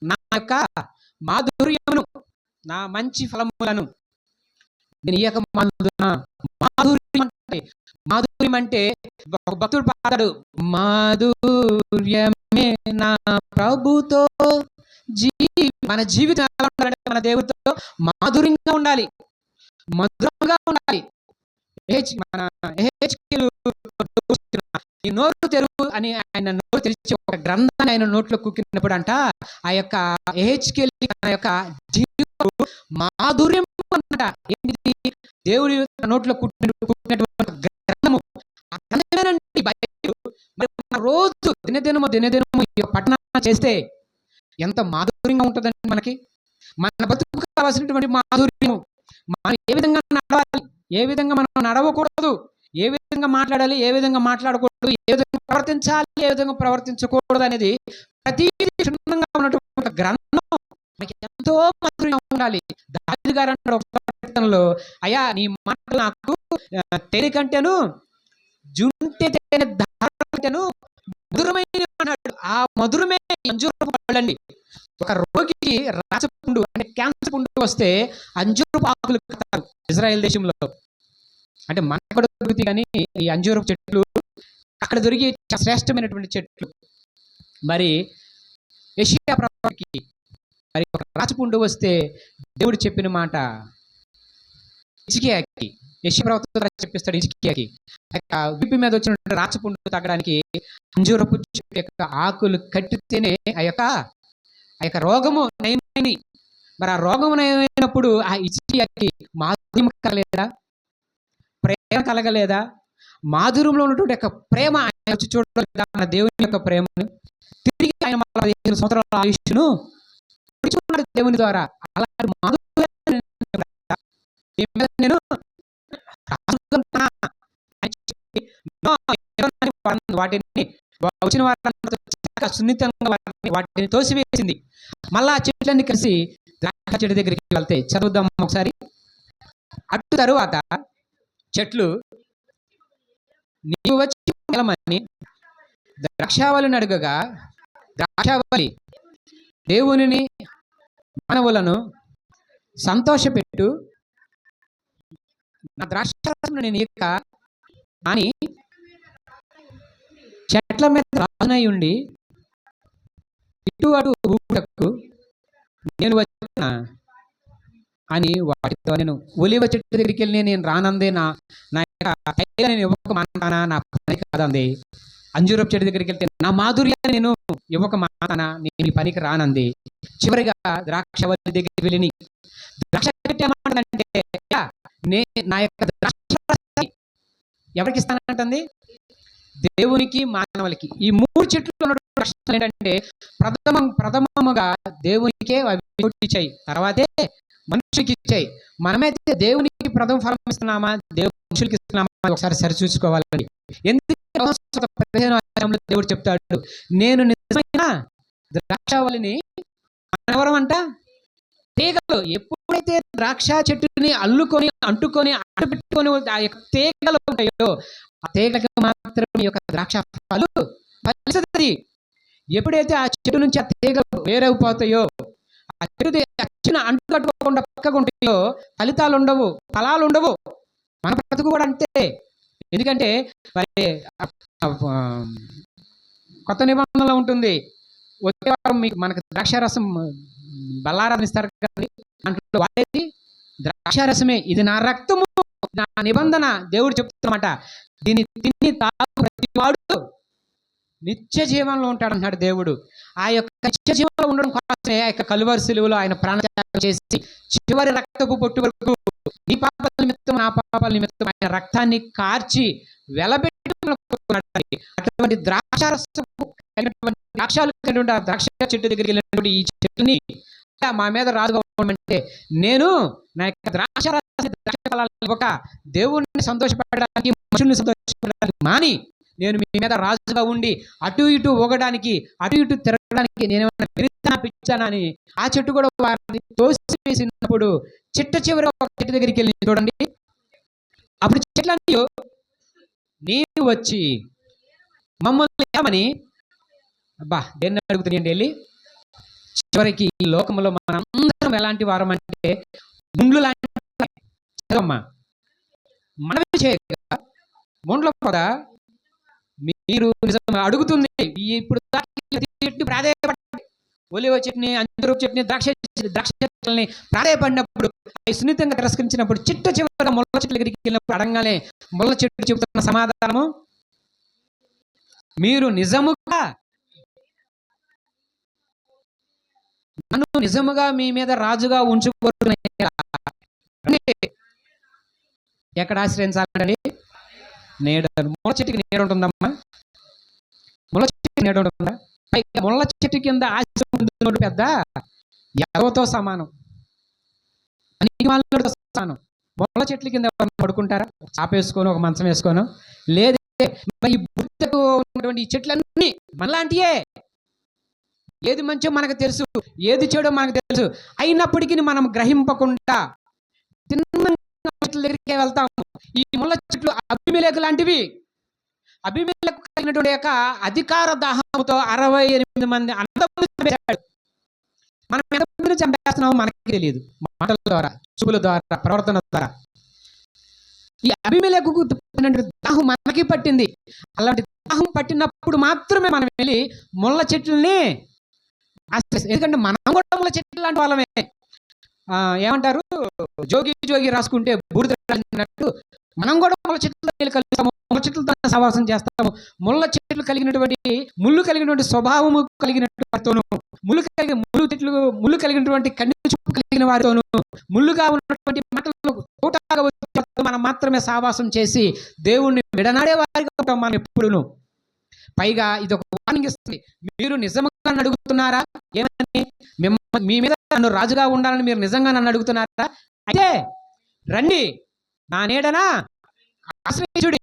నా యొక్క మాధుర్యమును నా మంచి ఫలములను నేను ఇయ్యక మాధుర్యం అంటే మాధుర్యం మాధుర్యం అంటే ఒక భక్తుడు పాడాడు, మాధుర్యమే నా ప్రభుతో మన జీవితం ఎలా ఉండాలంటే మన దేవుడితో మాధుర్యంగా ఉండాలి, మధురంగా ఉండాలి. మన ఈ నోరు తెరువు అని ఆయన నోరు తెరిచి ఒక గ్రంథాన్ని ఆయన నోట్లో కుక్కినప్పుడు అంట ఆ యొక్క ఎహెచ్కేల్ యొక్క జీవితం మాధుర్యం అన్నట. ఏంటి? దేవుడి నోట్లో కుట్టినటువంటి గ్రంథము. ఆ గ్రంథమేనండి బైబిల్. మరి రోజు దినదినము ఈ పఠనం చేస్తే ఎంత మాధుర్యంగా ఉంటుందండి మనకి. మన బతుకు కావాల్సినటువంటి మాధుర్యము. మనం ఏ విధంగా నడవాలి, ఏ విధంగా మనం నడవకూడదు, ఏ విధంగా మాట్లాడాలి, ఏ విధంగా మాట్లాడకూడదు, ఏ విధంగా ప్రవర్తించాలి, ఏ విధంగా ప్రవర్తించకూడదు అనేది ప్రతిదీ క్షుణ్ణంగా ఉన్నటువంటి గ్రంథం మనకి ఎంతో మాధుర్యంగా ఉండాలి. దావీదు గారు అంటారు ఒక కీర్తనలో, అయ్యా నీ మాటలు నాకు తేనె కంటేను జుంటె తేనె ధార కంటేను మధురమైన అన్నాడు. ఆ మధురమే అంజూరపు పళ్ళండి. ఒక రోగికి రాచపుండు అంటే క్యాన్సర్ పుండు వస్తే అంజూరపు ఆకులు కడతారు ఇజ్రాయెల్ దేశంలో. అంటే మనకు కూడా దొరుకుతాయి కానీ ఈ అంజూరపు చెట్లు అక్కడ దొరికే శ్రేష్టమైనటువంటి చెట్లు. మరి యెషయా ప్రవక్తకి మరి ఒక రాచపుండు వస్తే దేవుడు చెప్పిన మాట హిజ్కియాకి, యెషయా ప్రవక్త ద్వారా చెప్పిస్తాడు హిజ్కియాకి, విప్పి మీద వచ్చిన రాచపుండు తగ్గడానికి అంజూరపు చెట్టు యొక్క ఆకులు కట్టితేనే ఆ యొక్క రోగము నయమైంది. మరి ఆ రోగము నయమైనప్పుడు ఆ హిజ్కియాకి మాధుర్యం కలగలేదా, ప్రేమ కలగలేదా? మాధుర్యంలో ఉన్నటువంటి యొక్క ప్రేమ ఆయన వచ్చి చూడలేదా మన దేవుని యొక్క ప్రేమను. తిరిగి ఆయన 15 సంవత్సరాల ఆయుష్ను విడిచుకున్నాడు దేవుని ద్వారా. అలాంటి మాధుర్యం నేను వాటిని వచ్చిన వారిని సున్నితంగా వాటిని తోసివేసింది. మళ్ళా ఆ చెట్లన్నీ కలిసి ద్రాక్ష చెట్టు దగ్గరికి వెళ్తాయి. చదువుదాం ఒకసారి. అటు తరువాత చెట్లు నీవు వచ్చి వెళ్ళమని ద్రాక్షావళిని అడుగగా ద్రాక్షావళి దేవునిని మానవులను సంతోషపెట్టు, నా ద్రాక్షారసమును నేను ఇక అని చెట్ల మీద రాజునై ఉండి ఇటు అటు ఊపుటకు నేను వచ్చిన అని వాటితో నేను ఒలివ చెట్టు దగ్గరికి వెళ్ళి నేను రానందే, నా నేను ఇవ్వక మానతానా, నా పని కాదంది. అంజూరపు చెట్టు దగ్గరికి వెళ్తే నా మాధుర్యాన్ని నేను ఇవ్వక మానతానా, నేను ఈ పనికి రానంది. చివరిగా ద్రాక్షవల్లి దగ్గరికి వెళ్ళి ద్రాక్ష చెట్టు ఏమంటుందంటే నా యొక్క ద్రాక్ష ఎవరికి ఇస్తానంటుంది? దేవునికి మానవులకి. ఈ 3 చెట్లు ఉన్నటువంటి ప్రశ్నలు ఏంటంటే ప్రథమముగా దేవునికే అవి ఇచ్చాయి, తర్వాతే మనుషులకి ఇచ్చాయి. మనమైతే దేవునికి ప్రథమ ఫలం ఇస్తున్నామా, మనుషులకి ఇస్తున్నామా ఒకసారి సరి చూసుకోవాలండి. ఎందుకంటే 15 దేవుడు చెప్తాడు, నేను నిజమైన ద్రాక్షావళిని ఎవరం అంట తీగలు. ఎప్పుడైతే ద్రాక్ష చెట్టుని అల్లుకొని అంటుకొని అడ్డుపెట్టుకొని ఆ యొక్క తీగలు ఉంటాయో ఆ తీగలకు మాత్రం ఈ యొక్క ద్రాక్ష ఫలాలు ఫలిస్తుంది. ఎప్పుడైతే ఆ చెట్టు నుంచి ఆ తీగలు వేరైపోతాయో, ఆ చెట్టు అంటు కట్టుకోకుండా పక్కకు ఉంటాయో ఫలితాలు ఉండవు, ఫలాలు ఉండవు. మన బ్రతుకు కూడా అంతే. ఎందుకంటే మరి కొత్త నిబంధనలో ఉంటుంది, వచ్చే వారం మీకు మనకు ద్రాక్షారసం బల్లారం ఇస్తారు కానీ దాంట్లో వాడేది ద్రాక్షారసమే. ఇది నా రక్తము, నా నిబంధన దేవుడు చెప్తున్నమాట. దీన్ని తిని తాగు ప్రతివాడు నిత్య జీవంలో ఉంటాడంటున్నాడు దేవుడు. ఆ యొక్క నిత్య జీవంలో ఉండడం కోసమే ఆ యొక్క కలువరి సిలువలో ఆయన ప్రాణత్యాగం చేసి చివరి రక్తపు పొట్టు వరకు నీ పాపాల నిమిత్తం నా పాపాల నిమిత్తం ఆయన రక్తాన్ని కార్చి వెలబెట్టుకున్నాడు. అటువంటి ద్రాక్షారసం ద్రాక్షాలు కలిగి ఆ ద్రాక్ష చెట్టు దగ్గరికి వెళ్ళినటువంటి ఈ చెట్టుని మా మీద రాజుగా ఉండమంటే నేను నా యొక్క ద్రాక్ష ఫలాలు ఇవ్వక దేవుణ్ణి సంతోషపెట్టడానికి మనుషుల్ని సంతోషపెట్టడానికి మాని నేను మీ మీద రాజుగా ఉండి అటు ఇటు ఊగడానికి అటు ఇటు తిరగడానికి నేనేమన్నా పిరిచానా పిచ్చానా అని ఆ చెట్టు కూడా వారిని తోసివేసినప్పుడు చిట్ట చివరి ఒక చెట్టు దగ్గరికి వెళ్ళి చూడండి. అప్పుడు చెట్లన్నీ నీవు వచ్చి మమ్మల్ని ఏమని అబ్బా దేన్ని అడుగుతున్నాయండి వెళ్ళి. చివరికి ఈ లోకంలో మనందరం ఎలాంటి వారం అంటే ముండ్లు లాంటి మనవి చేయగా ముండ్ల పొద మీరు నిజం అడుగుతుంది. ఇప్పుడు చెట్టు ప్రాధాయపడి ఒలివ చెట్టుని, అంజూరపు చెట్టుని, ద్రాక్ష చెట్లని ప్రాధాయపడినప్పుడు అవి సున్నితంగా తిరస్కరించినప్పుడు చివరిగా ముళ్ళ చెట్ల దగ్గరికి వెళ్ళినప్పుడు అడగానే ముళ్ళ చెట్టు చెబుతున్న సమాధానము, మీరు నిజముగా నన్ను నిజముగా మీ మీద రాజుగా ఉంచుకోరుతున్నాయా? ఎక్కడ ఆశ్రయించాలండి? నీడ. ముళ్ళ చెట్టుకి నీడ ఉంటుందమ్మా? ముళ్ళ చెట్టుకి నీడ ఉంటుందా? పైగా ముళ్ళ చెట్టు కింద ఆశ్రయం పెద్ద ఎవరితో సమానం, అనివాళ్ళతో సమానం. ముళ్ళ చెట్ల కింద పడుకుంటారా? చాప వేసుకొని ఒక మంచం వేసుకోను లేదే. ఈ బుద్ధకు ఉన్నటువంటి ఈ చెట్లన్నీ మనలాంటియే. ఏది మంచో మనకు తెలుసు, ఏది చెడో మనకు తెలుసు. అయినప్పటికీ మనం గ్రహింపకుండా చెట్ల దగ్గరికి వెళ్తాము. ఈ ముళ్ళ చెట్లు అబీమెలెకు లాంటివి. అబీమెలెకు కలిగినటువంటి యొక్క అధికార దాహంతో 68 మంది అన్నదమ్ములు చంపేశాడు. మనం ఎంతమందిని చంపేస్తున్నామో మనకి తెలియదు. మాటల ద్వారా, చూపుల ద్వారా, ప్రవర్తన ద్వారా. ఈ అబీమెలెకు దాహం మనకి పట్టింది. అలాంటి దాహం పట్టినప్పుడు మాత్రమే మనం వెళ్ళి ముళ్ళ చెట్లని ఆశ్రయిస్తాం. ఎందుకంటే మనం కూడా ముళ్ళ చెట్లు లాంటి వాళ్ళమే. ఏమంటారు, జోగి రాసుకుంటే బూడిద రాసినట్టు మనం కూడా ముళ్ళ చెట్లు కలుస్తాము, ముళ్ళ చెట్లతో సహవాసం చేస్తాము. ముళ్ళ చెట్లు కలిగినటువంటి ముళ్ళు కలిగినటువంటి స్వభావము కలిగినటువంటి వారితోనూ, ముళ్ళు కలిగినటువంటి కన్ను చూపు కలిగిన వారితోనూ, ముళ్ళుగా ఉన్నటువంటి మాటలను తోటగా మనం మాత్రమే సహవాసం చేసి దేవుణ్ణి విడనాడే వారిగా ఉంటాం మనం ఎప్పుడును. పైగా ఇది ఒక వార్నింగ్ ఇస్తుంది. మీరు నిజంగా నన్ను అడుగుతున్నారా? ఏమని? మీ మీద నన్ను రాజుగా ఉండాలని మీరు నిజంగా నన్ను అడుగుతున్నారా? అయితే రండి, నా నీడనా ఆశ్రయించుడి.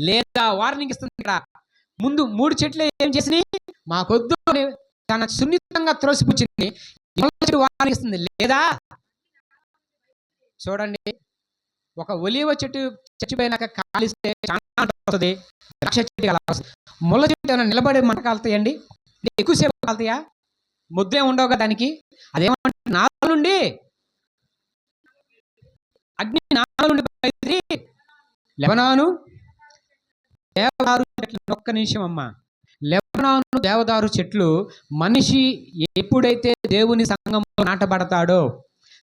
లేదా వార్నింగ్ ఇస్తుంది ఇక్కడ. ముందు 3 చెట్లు ఏం చేసినాయి? మాకొద్దు తన సున్నితంగా త్రోసిపుచ్చింది. వార్నింగ్ ఇస్తుంది. లేదా చూడండి, ఒక ఒలివ చెట్టు చచ్చిపోయినాక కాలిస్తే చాలా వస్తుంది. ద్రాక్ష చెట్టు అలా వస్తుంది. ముళ్ళ చెట్టు ఏమైనా నిలబడి మంట కాలుతాయండి? ఎక్కువసేపు కాలుతాయా? ముద్దే ఉండవు కదా దానికి. అదేమంటే నాలుగు నుండి అగ్ని, నాలుగు నుండి బయలుదేరి లెబనాను దేవదారు చెట్లు. ఒక్క నిమిషం అమ్మా. లెబనాను దేవదారు చెట్లు మనిషి ఎప్పుడైతే దేవుని సంఘంలో నాటబడతాడో,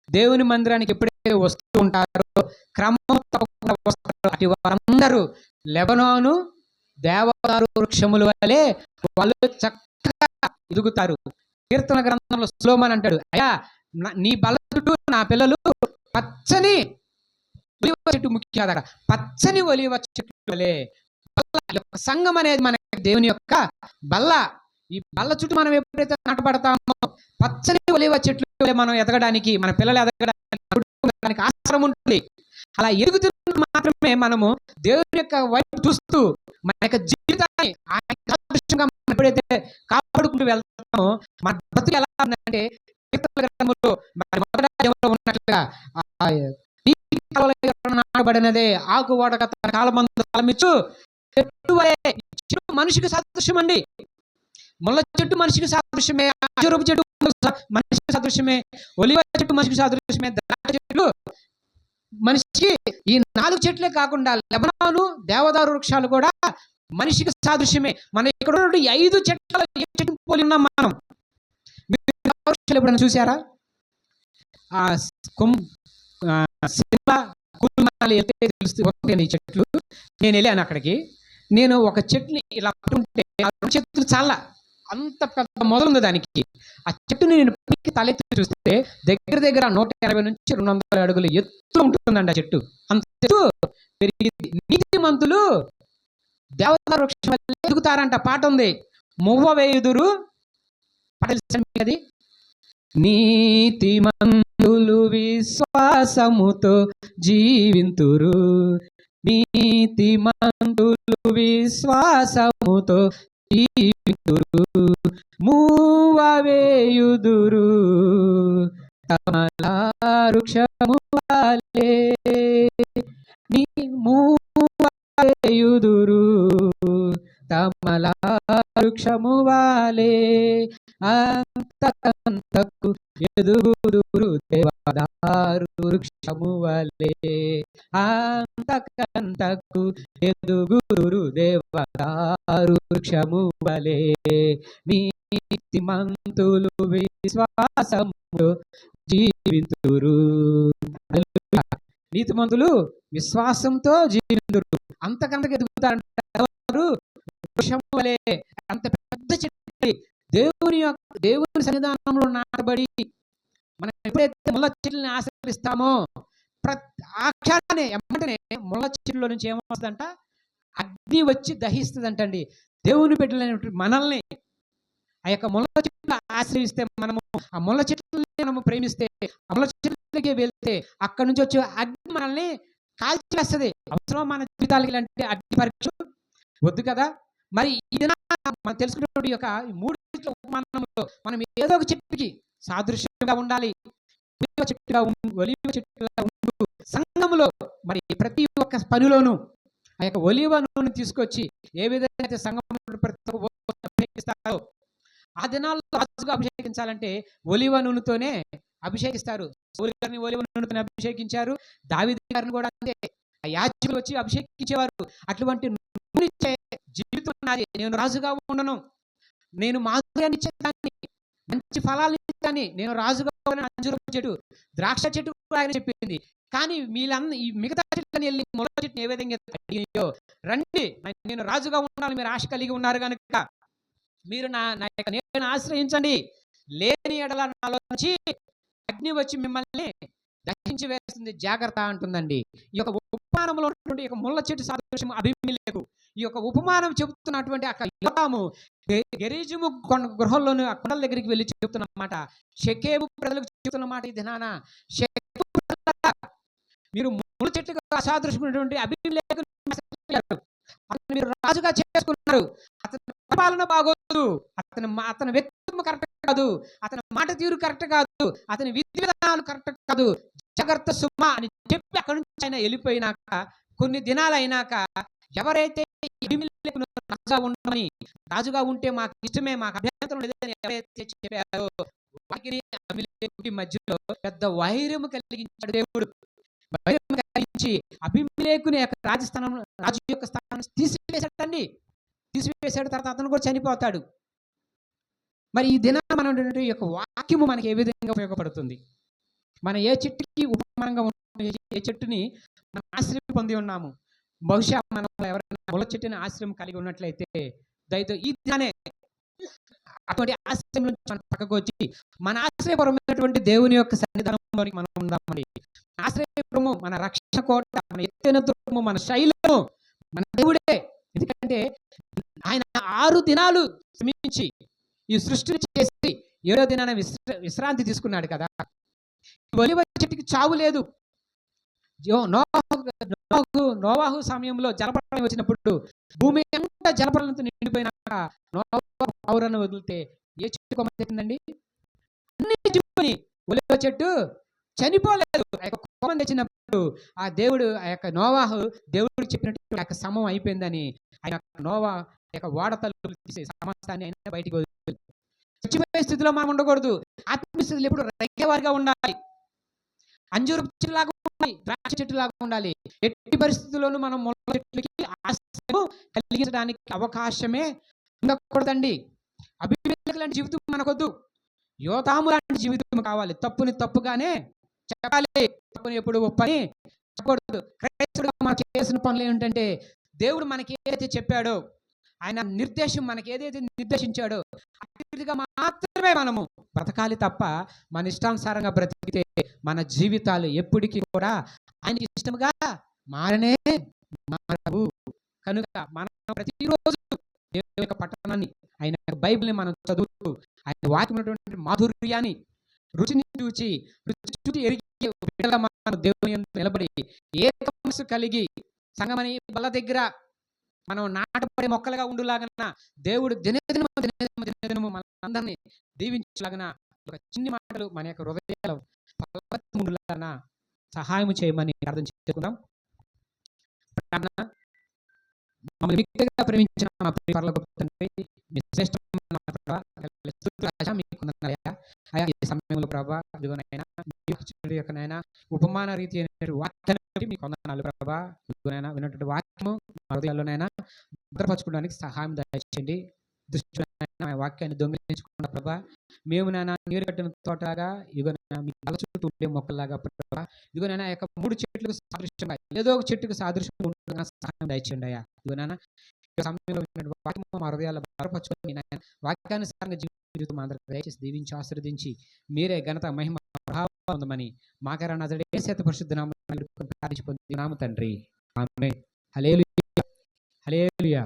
దేవుని మందిరానికి ఎప్పుడైతే వస్తూ ఉంటారో, క్రమం తప్పకుండా వస్తారో, అటు వారందరూ లెబనాను దేవదారు వృక్షముల వలె వాళ్ళు చక్కగా ఎదుగుతారు. కీర్తన గ్రంథంలో సొలొమోను అంటాడు, అయ్యా నీ బల్ల చుట్టూ నా పిల్లలు పచ్చని ఒలివ చెట్టు, ముఖ్యంగా పచ్చని ఒలివ చెట్టు వలె. సంఘం అనేది మన దేవుని యొక్క బల్ల. ఈ బల్ల చుట్టూ మనం ఎప్పుడైతే నాటపడతామో పచ్చని ఒలివ చెట్లు మనం ఎదగడానికి, మన పిల్లలు ఎదగడానికి ఆస్కారం ఉంటుంది. అలా ఎదుగుతున్న మాత్రమే మనము దేవుని యొక్క వైపు చూస్తూ మన యొక్క జీవితాన్ని ఆయన ఎప్పుడైతే కాపాడుకుంటూ వెళ్తామో మన బ్రతుకు ఎలా ఉందంటే ఉన్నట్లుగా నాటబడినదే ఆకు వాడక తన కాలమందు ఫలమిచ్చు చెట్టు మనిషికి సాదృశ్యం అండి. ముళ్ళ చెట్టు మనిషికి సాదృశ్యమే, అంజూరపు చెట్టు మనిషికి సాదృశ్యమే, ఒలివ చెట్టు మనిషికి సాదృశ్యమే, ద్రాక్ష చెట్లు మనిషికి. ఈ 4 చెట్లే కాకుండా లెబనాను దేవదారు వృక్షాలు కూడా మనిషికి సాదృశ్యమే. మనం ఇక్కడ ఉన్న 5 చెట్ల చెట్టు పోలి ఉన్నాం మనం. మీరు ఎప్పుడైనా చూసారా? సిమ్లా కుల్మనాలి వెళ్తే తెలుస్తుంది ఈ చెట్లు. నేను వెళ్ళాను అక్కడికి. నేను ఒక చెట్టుని ఇలా పట్టుంటే చెట్లు చాలా అంత పెద్ద మొదలుంది దానికి. ఆ చెట్టుని నేను పైకి తలెత్తి చూస్తే దగ్గర 180 నుంచి 200 అడుగులు ఎత్తు ఉంటుందండి ఆ చెట్టు. అంత చెట్టు పెరిగింది. నీతిమంతులు దేవదారు వృక్షం ఎదుగుతారంట. పాట ఉంది, మువ్వ వేయుదురు. అది నీతిమంతులు విశ్వాసముతో జీవింతురు, నీతిమంతులు విశ్వాసముతో జీవింతురు, మూవ వేయుదురు తమలా వృక్షము వలె. నీ మూవ వేయుదురు తమలా వృక్షము వలె. అంతకంతకు ఎదుగుదురు దేవదారు వృక్షము వలె. అంతకంతకు ఎదుగుదురు దేవదారు వృక్షము వలె. నీతిమంతులు విశ్వాసములో జీవింతురు. నీతిమంతులు విశ్వాసంతో జీవింతురు. అంతకంతకు ఎదుగుతారు వృక్షము వలె. అంత పెద్ద చెట్టు దేవుని సన్నిధానంలో నాటబడి మనం ఎప్పుడైతే ముళ్ళ చెట్లని ఆశ్రయిస్తామో ఆ క్షణాన్ని ఎమ్మటనే ముళ్ళ చెట్టులో నుంచి ఏమొస్తుందంట? అగ్ని వచ్చి దహిస్తుందంటండి. దేవుని బిడ్డలైనటువంటి మనల్ని ఆ యొక్క ముళ్ళ చెట్లు ఆశ్రయిస్తే, మనము ఆ ముళ్ళ చెట్లని మనము ప్రేమిస్తే, ఆ ముళ్ళ చెట్లకి వెళ్తే అక్కడి నుంచి వచ్చే అగ్ని మనల్ని కాల్చివేస్తుంది. అవసరం మన జీవితాలకి ఇలాంటి అగ్ని పరీక్ష వద్దు కదా. మరి ఇది మనం తెలుసుకున్నటువంటి యొక్క మూడు చెట్ల ఉపమానంలో మనం ఏదో ఒక చెట్టుకి సాదృశ్యంగా ఉండాలి. ఒలీవ చెట్టుగా ఉంటూ సంఘములో మరి ప్రతి ఒక్క పనిలోనూ ఆ యొక్క ఒలీవ నూనె తీసుకొచ్చి ఏ విధంగా అయితే సంఘంలో ప్రతి ఒక్క అభిషేకిస్తారో, ఆ దినాల్లో రాజుగా అభిషేకించాలంటే ఒలీవ నూనెతోనే అభిషేకిస్తారు. సౌలు గారిని ఒలీవ నూనెతోనే అభిషేకించారు. దావీదు గారిని కూడా అంతే. ఆ యాజకులు వచ్చి అభిషేకించేవారు. అటువంటి నూనె జీవితం నాది, నేను రాజుగా ఉండను, నేను మాధుర్యాన్ని ఇచ్చేదాన్ని, మంచి ఫలాలు ఇచ్చేదాన్ని, నేను రాజుగా అంజూరపు చెట్టు, ద్రాక్ష చెట్టు ఆయన చెప్పింది. కానీ వీళ్ళందరూ ఈ మిగతా చెట్లని వెళ్ళి ముళ్ళ చెట్టుని ఏ విధంగా అడిగాయో, రండి నేను రాజుగా ఉండాలని మీరు ఆశ కలిగి ఉన్నారు కనుక మీరు నా యొక్క నేను ఆశ్రయించండి, లేని ఎడల నాలో నుంచి అగ్ని వచ్చి మిమ్మల్ని దహించి వేస్తుంది, జాగ్రత్త అంటుందండి. ఈ యొక్క ఉపమానంలో ఉన్నటువంటి యొక్క ముళ్ళ చెట్టు సాదృశ్యం అబీమెలెకు. ఈ యొక్క ఉపమానం చెబుతున్నటువంటి అక్కడ యోతాము గెరిజుము గృహంలోని ఆ కొండల దగ్గరికి వెళ్ళి చెబుతున్నమాట, షెకెము ప్రజలకు చెబుతున్నమాట, ఈ దినాన మీరు ముళ్ళ చెట్టుకు అసాదృశ్యమైనటువంటి అబీమెలెకును మీరు రాజుగా చేసుకున్నారు. అతని పరిపాలన బాగోదు, అతని వ్యక్తిత్వం కరెక్ట్ కాదు, అతని మాట తీరు కరెక్ట్ కాదు, అతని విధి విధానాలు కరెక్ట్ కాదు, జాగ్రత్త సుమా అని చెప్పి అక్కడి నుంచి ఆయన వెళ్ళిపోయినాక కొన్ని దినాలు అయినాక ఎవరైతే రాజుగా ఉండమని, రాజుగా ఉంటే మాకు ఇష్టమే, మాకు అభ్యంతరం లేదని ఎవరైతే చెప్పారో వారికి మధ్యలో పెద్ద వైరము కలిగించాడు దేవుడు. వైరము కలిగించి అబీమెలెకుని యొక్క రాజు యొక్క స్థానం తీసివేశాడండి. తీసివేశాడు. తర్వాత అతను కూడా చనిపోతాడు. మరి ఈ దిన మనం యొక్క వాక్యము మనకి ఏ విధంగా ఉపయోగపడుతుంది? మనం ఏ చెట్టుకి ఉపమానంగా ఉన్నాము, ఏ చెట్టుని మనం ఆశ్రయం పొంది ఉన్నాము? బహుశా మనం ఎవరైనా ముళ్ళ చెట్టుని ఆశ్రయం కలిగి ఉన్నట్లయితే దయతో ఈ దినానే అటువంటి ఆశ్రయం నుంచి మనం పక్కకు వచ్చి మన ఆశ్రయపరమైనటువంటి దేవుని యొక్క సన్నిధానంలోనికి మనం ఉందామండి. ఆశ్రయపురము, మన రక్షణ కోట, మన ఎత్తైన దుర్గము, మన శైలము మన దేవుడే. ఎందుకంటే ఆయన 6 దినాలు శ్రమించి ఈ సృష్టిని చేసి 7వ దినాన విశ్రాంతి తీసుకున్నాడు కదా. ఒలీవ చెట్టుకి చావు లేదు. నోవాహు సమయంలో జలప్రళయం వచ్చినప్పుడు భూమి అంతా జలప్రళయంతో నిండిపోయినాక నోవాహును వదిలితే ఏ చెట్టు కొమ్మ తెచ్చిందండి? అన్ని చెట్టుని ఒలీవ చెట్టు చనిపోలేదు. ఆ యొక్క కోపం తెచ్చినప్పుడు ఆ దేవుడు ఆ యొక్క నోవాహు దేవుడికి చెప్పినట్టు ఆ యొక్క సమం అయిపోయిందని ఆయన నోవా యొక్క ఓడ తలుపులు తీసే సమస్తాన్ని ఆయన బయటికి వదిలి. చచ్చిపోయే స్థితిలో మనం ఉండకూడదు. ఆత్మీయ స్థితిలో ఎప్పుడు రెగ్గేవారిగా ఉండాలి. అంజూరు చెట్టులాగా ఉండాలి, ద్రాక్ష చెట్టులాగా ఉండాలి. ఎట్టి పరిస్థితుల్లోనూ మనం ముళ్ళ చెట్లకి ఆశ్రయం కలిగించడానికి అవకాశమే ఉండకూడదండి. అబీమెలెకు లాంటి జీవితం మనకొద్దు. యోతాము లాంటి జీవితం కావాలి. తప్పుని తప్పుగానే చెప్పాలి, తప్పుని ఎప్పుడు ఒప్పని చెప్పకూడదు. క్రైస్తవుడిగా మనం చేసిన పనులు ఏంటంటే దేవుడు మనకి ఏదైతే చెప్పాడో, ఆయన నిర్దేశం మనకి ఏదైతే నిర్దేశించాడో అతిగా మాత్రమే మనము బ్రతకాలి తప్ప మన ఇష్టానుసారంగా బ్రతికితే మన జీవితాలు ఎప్పటికీ కూడా ఆయనకి ఇష్టంగా మారవు. కనుక మనం ప్రతిరోజు దేవుని యొక్క పట్టణాన్ని, ఆయన బైబిల్ని మనం చదువుతూ ఆయన వాక్యమైనటువంటి మాధుర్యాన్ని రుచిని చూచి ఎరిగి దేవుని నిలబడి ఏ మనసు కలిగి సంగమని బల్ల దగ్గర మనం నాటపడే మొక్కలుగా ఉండులాగన దేవుడు దినదినము మనందరినీ దీవించలాగన ఒక చిన్ని మాటలు మన యొక్క హృదయాలు ఫలవత్తముండులాగన సహాయం చేయమని ప్రార్థన చేసుకుందాం. మమ్మల్ని వ్యక్తిగా ప్రేమించిన మా పరలోకపు తండ్రి, మీ శ్రేష్టమైన అయా ఈ సమయంలో ప్రభా ఇదిగోనైనా మీ వచనం యొక్క నైనా ఉపమాన రీతి అయినటువంటి వాక్యాన్ని బట్టి మీకు వందనాలు ప్రభా. ఇదిగోనైనా విన్నటువంటి వాక్యము మా హృదయాల్లోనైనా భద్రపరచుకోవడానికి సహాయం దయచేయండి. దుష్టులైన వాక్యాన్ని దొంగిలించకుండా ప్రభా మేము నాయన నీరు కట్టిన తోటలాగా ఇదిగోనైనా మీ తల చుట్టూ ఉండే మొక్కలాగా ప్రభా ఇదిగోనైనా యొక్క 3 చెట్లకు సాదృశ్యంగా ఏదో ఒక చెట్టుకు సాదృశ్యంగా ఉండగా సహాయం దయచేయండి అయ్యా. ఇదిగోనైనా ఈ సమయంలో విన్నటువంటి వాక్యము మా హృదయాల్లో భద్రపరచుకొని నాయన వాక్యానుసారంగా జీవితం మా అందరికీ దయచేసి దీవించి ఆశీర్వదించి మీరే ఘనత మహిమ ప్రభావం పొందమని మాకరా నజరేయుడు యేసు పరిశుద్ధ నామములో ప్రార్థించి పొందుతున్నాము తండ్రి. ఆమేన్. హల్లెలూయా. హల్లెలూయా.